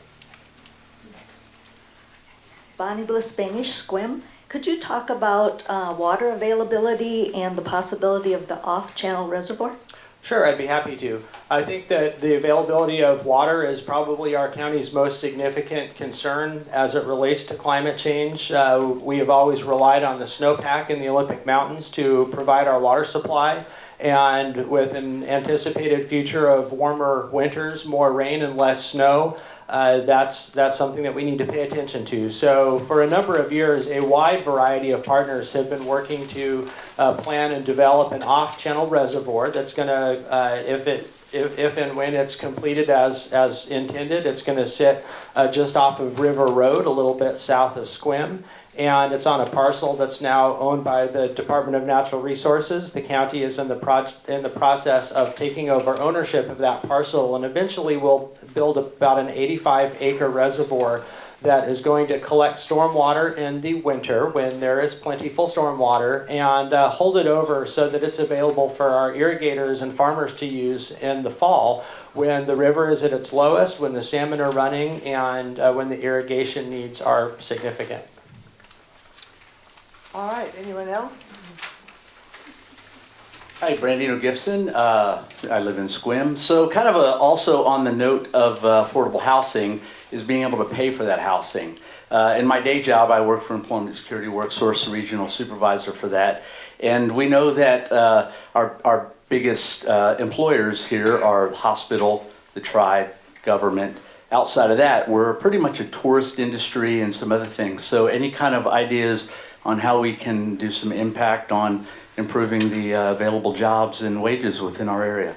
Bonnie Bliss Spanish, Sequim. Could you talk about water availability and the possibility of the off-channel reservoir? Sure, I'd be happy to. I think that the availability of water is probably our county's most significant concern as it relates to climate change. We have always relied on the snowpack in the Olympic Mountains to provide our water supply. And with an anticipated future of warmer winters, more rain and less snow, that's something that we need to pay attention to. So for a number of years, a wide variety of partners have been working to plan and develop an off-channel reservoir that's going to, if and when it's completed as intended, it's going to sit just off of River Road, a little bit south of Sequim. And it's on a parcel that's now owned by the Department of Natural Resources. The county is in the process of taking over ownership of that parcel, and eventually we'll build about an 85-acre reservoir that is going to collect stormwater in the winter when there is plentiful stormwater and hold it over so that it's available for our irrigators and farmers to use in the fall when the river is at its lowest, when the salmon are running, and when the irrigation needs are significant. All right, anyone else? Hi, Brandon Gibson. I live in Sequim. So kind of also on the note of affordable housing is being able to pay for that housing. In my day job, I work for Employment Security WorkSource, regional supervisor for that. And we know that our biggest employers here are hospital, the tribe, government. Outside of that, we're pretty much a tourist industry and some other things. So any kind of ideas on how we can do some impact on improving the available jobs and wages within our area?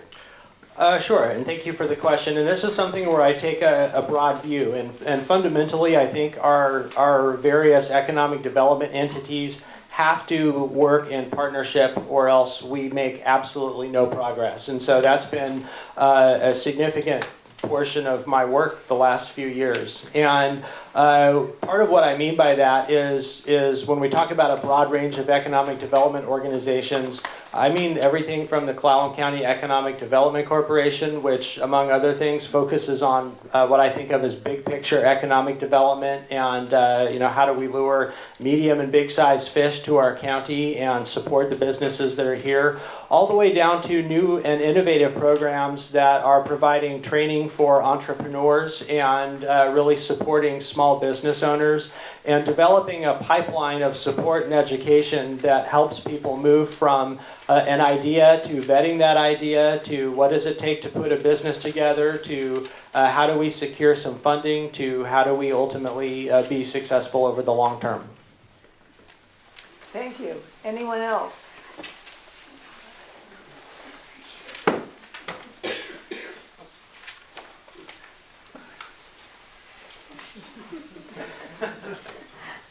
Sure, and thank you for the question. And this is something where I take a broad view. And fundamentally, I think our various economic development entities have to work in partnership or else we make absolutely no progress. And so that's been a significant portion of my work the last few years. And part of what I mean by that is when we talk about a broad range of economic development organizations, I mean everything from the Clallam County Economic Development Corporation, which among other things focuses on what I think of as big picture economic development and how do we lure medium and big sized fish to our county and support the businesses that are here, all the way down to new and innovative programs that are providing training for entrepreneurs and really supporting small business owners and developing a pipeline of support and education that helps people move from an idea to vetting that idea to what does it take to put a business together to how do we secure some funding to how do we ultimately be successful over the long term. Thank you. Anyone else?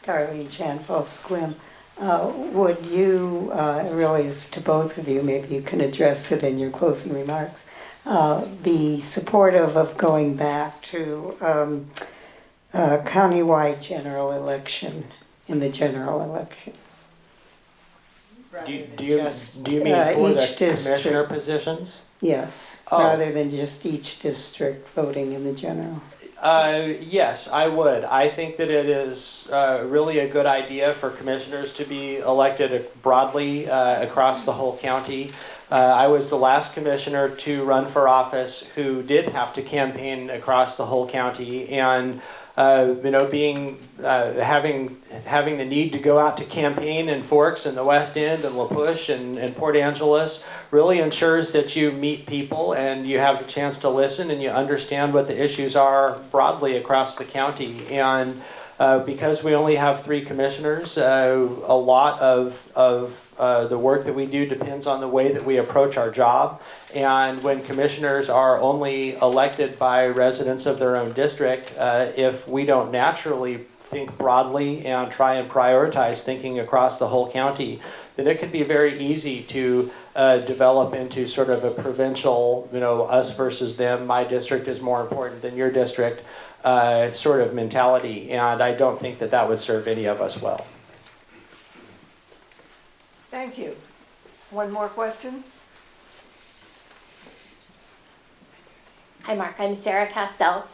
Darlene Chanfel, Sequim. Would you, I realize to both of you, maybe you can address it in your closing remarks, be supportive of going back to a countywide general election in the general election? Do you mean for the commissioner positions? Yes, Oh. rather than just each district voting in the general. Yes, I would. I think that it is really a good idea for commissioners to be elected broadly across the whole county. I was the last commissioner to run for office who did have to campaign across the whole county, and having the need to go out to campaign in Forks and the West End and La Push and Port Angeles really ensures that you meet people and you have a chance to listen and you understand what the issues are broadly across the county. And because we only have 3 commissioners, a lot of the work that we do depends on the way that we approach our job. And when commissioners are only elected by residents of their own district, if we don't naturally think broadly and try and prioritize thinking across the whole county, then it can be very easy to develop into sort of a provincial, us versus them, my district is more important than your district sort of mentality. And I don't think that that would serve any of us well. Thank you. One more question? Hi Mark, I'm Sarah Castell,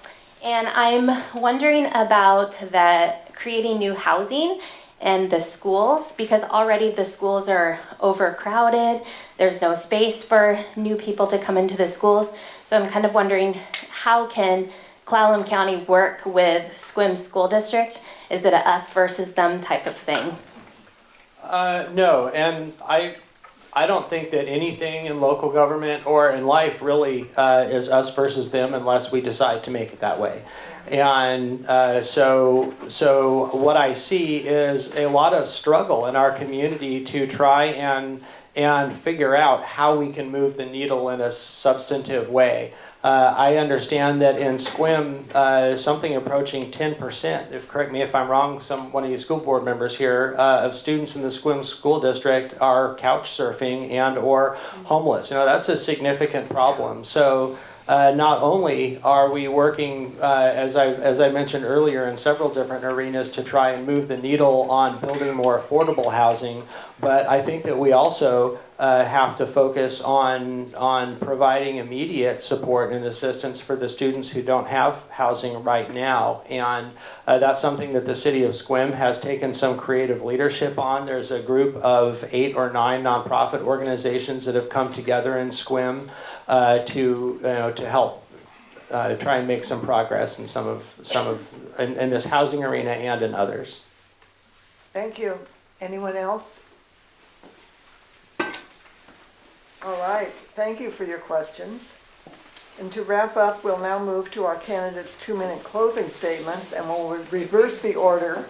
and I'm wondering about creating new housing and the schools, because already the schools are overcrowded, there's no space for new people to come into the schools, so I'm kind of wondering how can Clallam County work with Sequim School District? Is it a us versus them type of thing? No, and I don't think that anything in local government or in life really is us versus them unless we decide to make it that way. And so what I see is a lot of struggle in our community to try and figure out how we can move the needle in a substantive way. I understand that in Sequim, something approaching 10%, correct me if I'm wrong, one of you school board members here, of students in the Sequim school district are couch surfing and or homeless. That's a significant problem. So not only are we working, as I mentioned earlier, in several different arenas to try and move the needle on building more affordable housing, but I think that we also have to focus on providing immediate support and assistance for the students who don't have housing right now. And that's something that the city of Sequim has taken some creative leadership on. There's a group of 8 or 9 nonprofit organizations that have come together in Sequim to help try and make some progress in in this housing arena and in others. Thank you. Anyone else? All right, thank you for your questions. And to wrap up, we'll now move to our candidates' 2-minute closing statements, and we'll reverse the order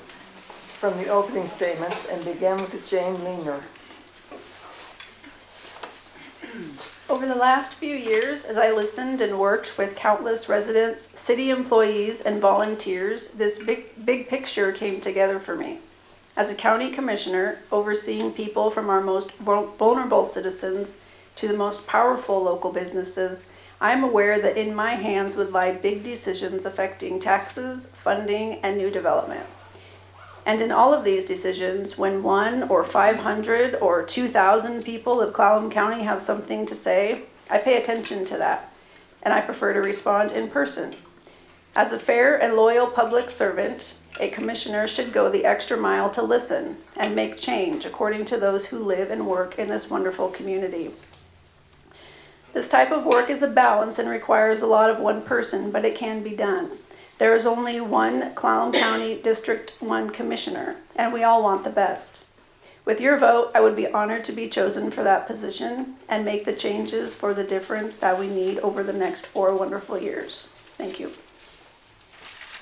from the opening statements and begin with Jayna Lehmer. Over the last few years, as I listened and worked with countless residents, city employees, and volunteers, this big picture came together for me. As a county commissioner, overseeing people from our most vulnerable citizens to the most powerful local businesses, I am aware that in my hands would lie big decisions affecting taxes, funding, and new development. And in all of these decisions, when 1 or 500 or 2,000 people of Clallam County have something to say, I pay attention to that, and I prefer to respond in person. As a fair and loyal public servant, a commissioner should go the extra mile to listen and make change according to those who live and work in this wonderful community. This type of work is a balance and requires a lot of one person, but it can be done. There is only one Clallam County District 1 Commissioner, and we all want the best. With your vote, I would be honored to be chosen for that position and make the changes for the difference that we need over the next 4 wonderful years. Thank you.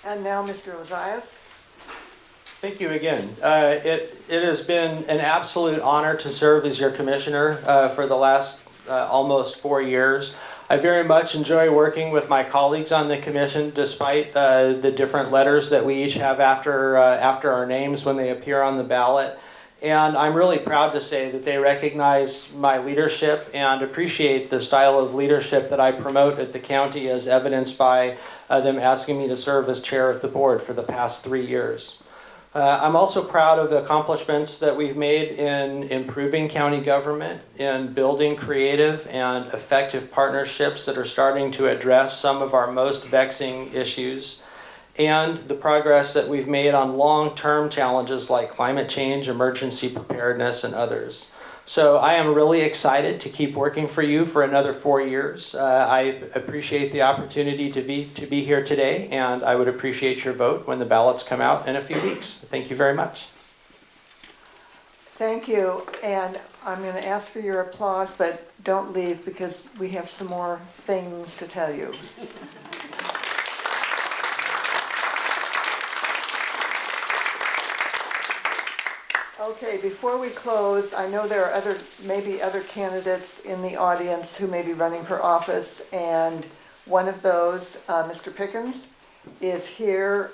And now, Mr. Ozias. Thank you again. It has been an absolute honor to serve as your commissioner for the last almost 4 years. I very much enjoy working with my colleagues on the commission, despite the different letters that we each have after our names when they appear on the ballot. And I'm really proud to say that they recognize my leadership and appreciate the style of leadership that I promote at the county, as evidenced by them asking me to serve as chair of the board for the past 3 years. I'm also proud of the accomplishments that we've made in improving county government, in building creative and effective partnerships that are starting to address some of our most vexing issues, and the progress that we've made on long-term challenges like climate change, emergency preparedness, and others. So I am really excited to keep working for you for another 4 years. I appreciate the opportunity to be here today, and I would appreciate your vote when the ballots come out in a few weeks. Thank you very much. Thank you, and I'm going to ask for your applause, but don't leave because we have some more things to tell you. Okay, before we close, I know there are maybe other candidates in the audience who may be running for office, and one of those, Mr. Pickens, is here.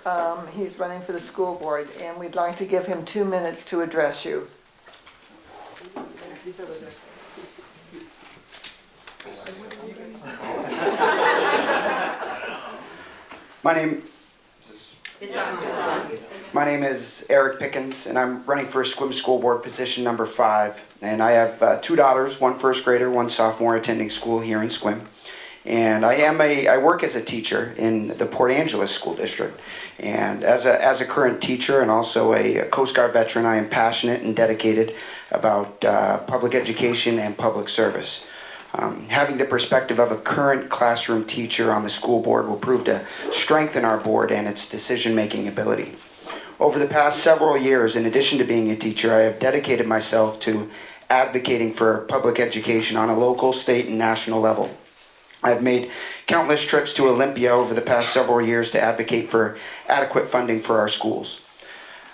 He's running for the school board, and we'd like to give him 2 minutes to address you. My name is Eric Pickens, and I'm running for Sequim School Board position number 5. And I have 2 daughters, one first grader, one sophomore, attending school here in Sequim. And I work as a teacher in the Port Angeles School District. And as a current teacher and also a Coast Guard veteran, I am passionate and dedicated about public education and public service. Having the perspective of a current classroom teacher on the school board will prove to strengthen our board and its decision-making ability. Over the past several years, in addition to being a teacher, I have dedicated myself to advocating for public education on a local, state, and national level. I've made countless trips to Olympia over the past several years to advocate for adequate funding for our schools.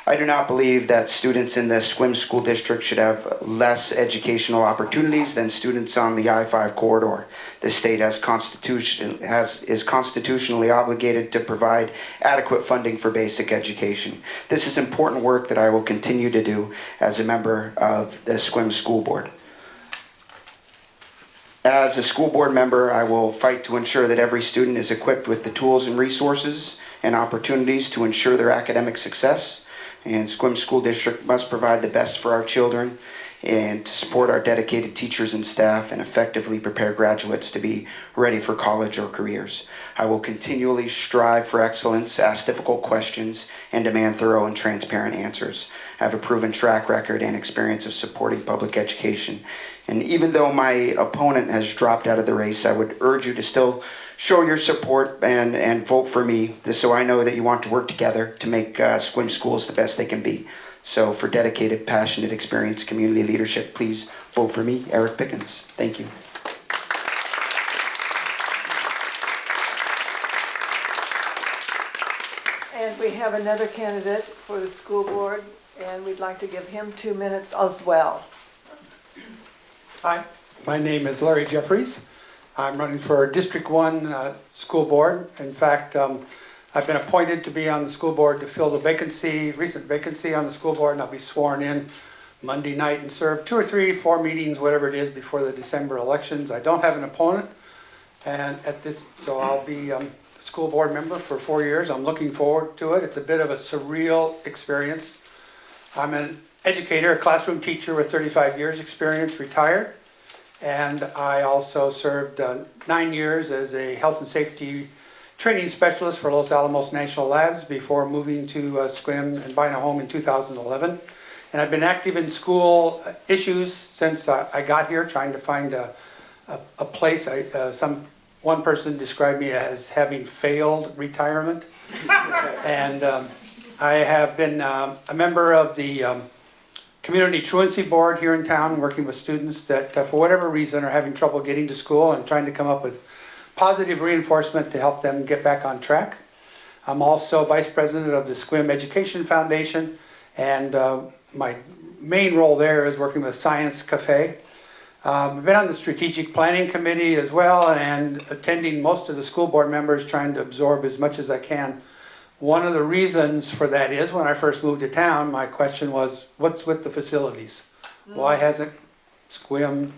I do not believe that students in the Sequim School District should have less educational opportunities than students on the I-5 corridor. The state is constitutionally obligated to provide adequate funding for basic education. This is important work that I will continue to do as a member of the Sequim School Board. As a school board member, I will fight to ensure that every student is equipped with the tools and resources and opportunities to ensure their academic success. And Sequim School District must provide the best for our children and to support our dedicated teachers and staff and effectively prepare graduates to be ready for college or careers. I will continually strive for excellence, ask difficult questions, and demand thorough and transparent answers. I have a proven track record and experience of supporting public education. And even though my opponent has dropped out of the race, I would urge you to still show your support and vote for me, so I know that you want to work together to make Sequim schools the best they can be. So for dedicated, passionate, experienced community leadership, please vote for me, Eric Pickens. Thank you. And we have another candidate for the school board, and we'd like to give him 2 minutes as well. Hi, my name is Larry Jeffries. I'm running for District 1 school board. In fact, I've been appointed to be on the school board to fill the recent vacancy on the school board, and I'll be sworn in Monday night and serve 2 or 3, 4 meetings, whatever it is, before the December elections. I don't have an opponent, and so I'll be a school board member for 4 years. I'm looking forward to it. It's a bit of a surreal experience I'm an educator, a classroom teacher with 35 years experience, retired. And I also served 9 years as a health and safety training specialist for Los Alamos National Labs before moving to Sequim and buying a home in 2011. And I've been active in school issues since I got here, trying to find a place. One person described me as having failed retirement. And I have been a member of the Community Truancy Board here in town, working with students that for whatever reason are having trouble getting to school and trying to come up with positive reinforcement to help them get back on track. I'm also vice president of the Sequim Education Foundation, and my main role there is working with Science Cafe. I've been on the strategic planning committee as well, and attending most of the school board members, trying to absorb as much as I can. One of the reasons for that is when I first moved to town, my question was, what's with the facilities? Why hasn't Sequim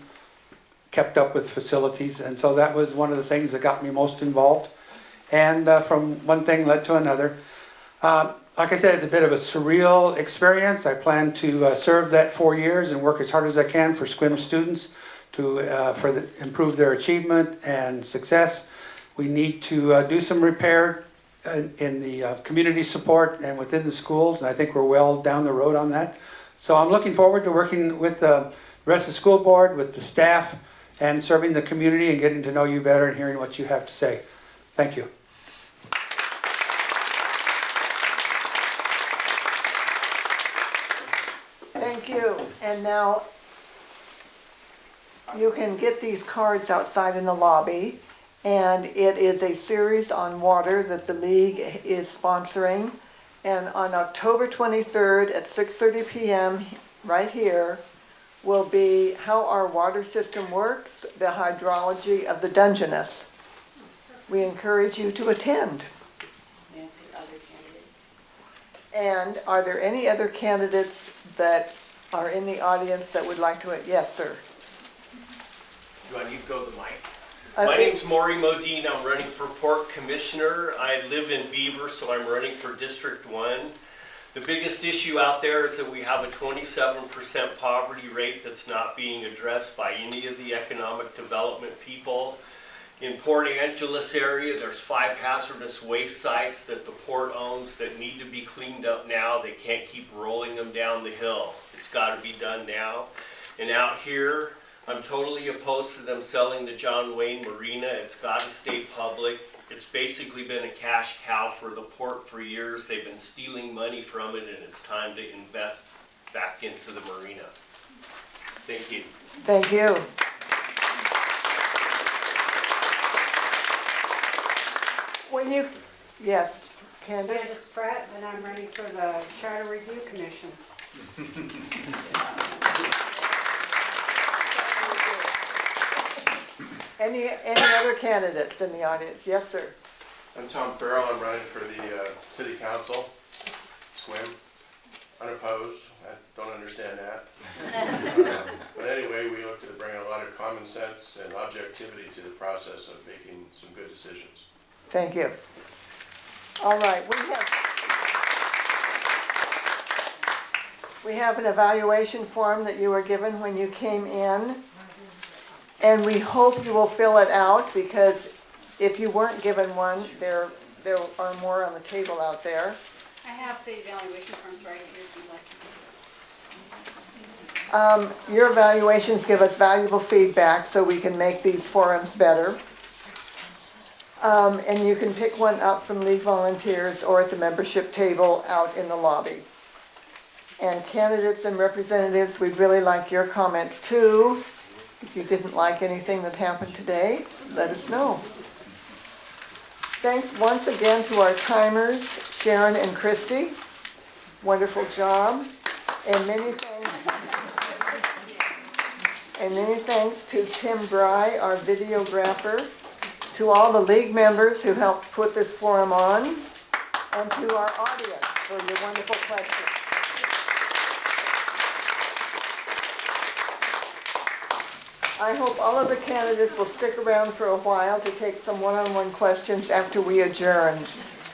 kept up with facilities? And so that was one of the things that got me most involved. And from one thing led to another. Like I said, it's a bit of a surreal experience. I plan to serve that 4 years and work as hard as I can for Sequim students to improve their achievement and success. We need to do some repair in the community support and within the schools, and I think we're well down the road on that. So I'm looking forward to working with the rest of the school board, with the staff, and serving the community and getting to know you better and hearing what you have to say. Thank you. Thank you. And now you can get these cards outside in the lobby. And it is a series on water that the league is sponsoring. And on October 23rd at 6:30 p.m. right here will be how our water system works, the hydrology of the Dungeness. We encourage you to attend. And are there any other candidates that are in the audience that would like to? Yes, sir. Do I need to go to the mic? My name's Maury Modine. I'm running for Port Commissioner. I live in Beaver, so I'm running for District 1. The biggest issue out there is that we have a 27% poverty rate that's not being addressed by any of the economic development people. In Port Angeles area, there's 5 hazardous waste sites that the port owns that need to be cleaned up now. They can't keep rolling them down the hill. It's got to be done now. And out here, I'm totally opposed to them selling the John Wayne Marina. It's got to stay public. It's basically been a cash cow for the port for years. They've been stealing money from it, and it's time to invest back into the marina. Thank you. Thank you. When you, yes, Candace? Candace Pratt, and I'm running for the Charter Review Commission. Any other candidates in the audience? Yes, sir. I'm Tom Farrell. I'm running for the City Council. Sequim. Unopposed. I don't understand that. But anyway, we look to bring a lot of common sense and objectivity to the process of making some good decisions. Thank you. All right, we have an evaluation form that you were given when you came in. And we hope you will fill it out, because if you weren't given one, there are more on the table out there. I have the evaluation forms right here if you'd like to. Your evaluations give us valuable feedback so we can make these forums better. And you can pick one up from League volunteers or at the membership table out in the lobby. And candidates and representatives, we'd really like your comments too. If you didn't like anything that happened today, let us know. Thanks once again to our timers, Sharon and Christy. Wonderful job. And many thanks to Tim Bry, our videographer, to all the league members who helped put this forum on, and to our audience for your wonderful questions. I hope all of the candidates will stick around for a while to take some one-on-one questions after we adjourn.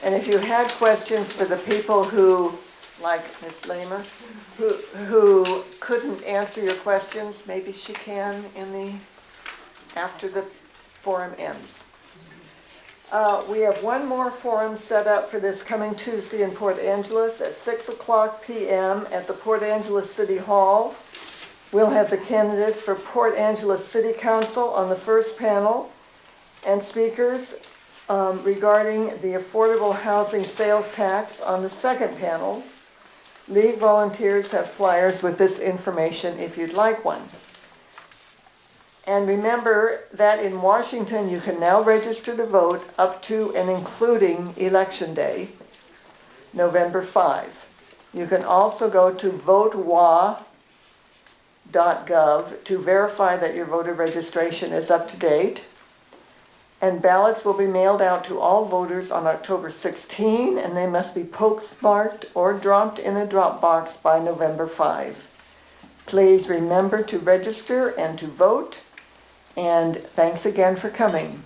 And if you had questions for the people who, like Ms. Lehmer, who couldn't answer your questions, maybe she can after the forum ends. We have one more forum set up for this coming Tuesday in Port Angeles at 6:00 p.m. at the Port Angeles City Hall. We'll have the candidates for Port Angeles City Council on the first panel and speakers regarding the affordable housing sales tax on the second panel. League volunteers have flyers with this information if you'd like one. And remember that in Washington, you can now register to vote up to and including Election Day, November 5. You can also go to votewa.gov to verify that your voter registration is up to date. And ballots will be mailed out to all voters on October 16, and they must be postmarked or dropped in a drop box by November 5. Please remember to register and to vote. And thanks again for coming.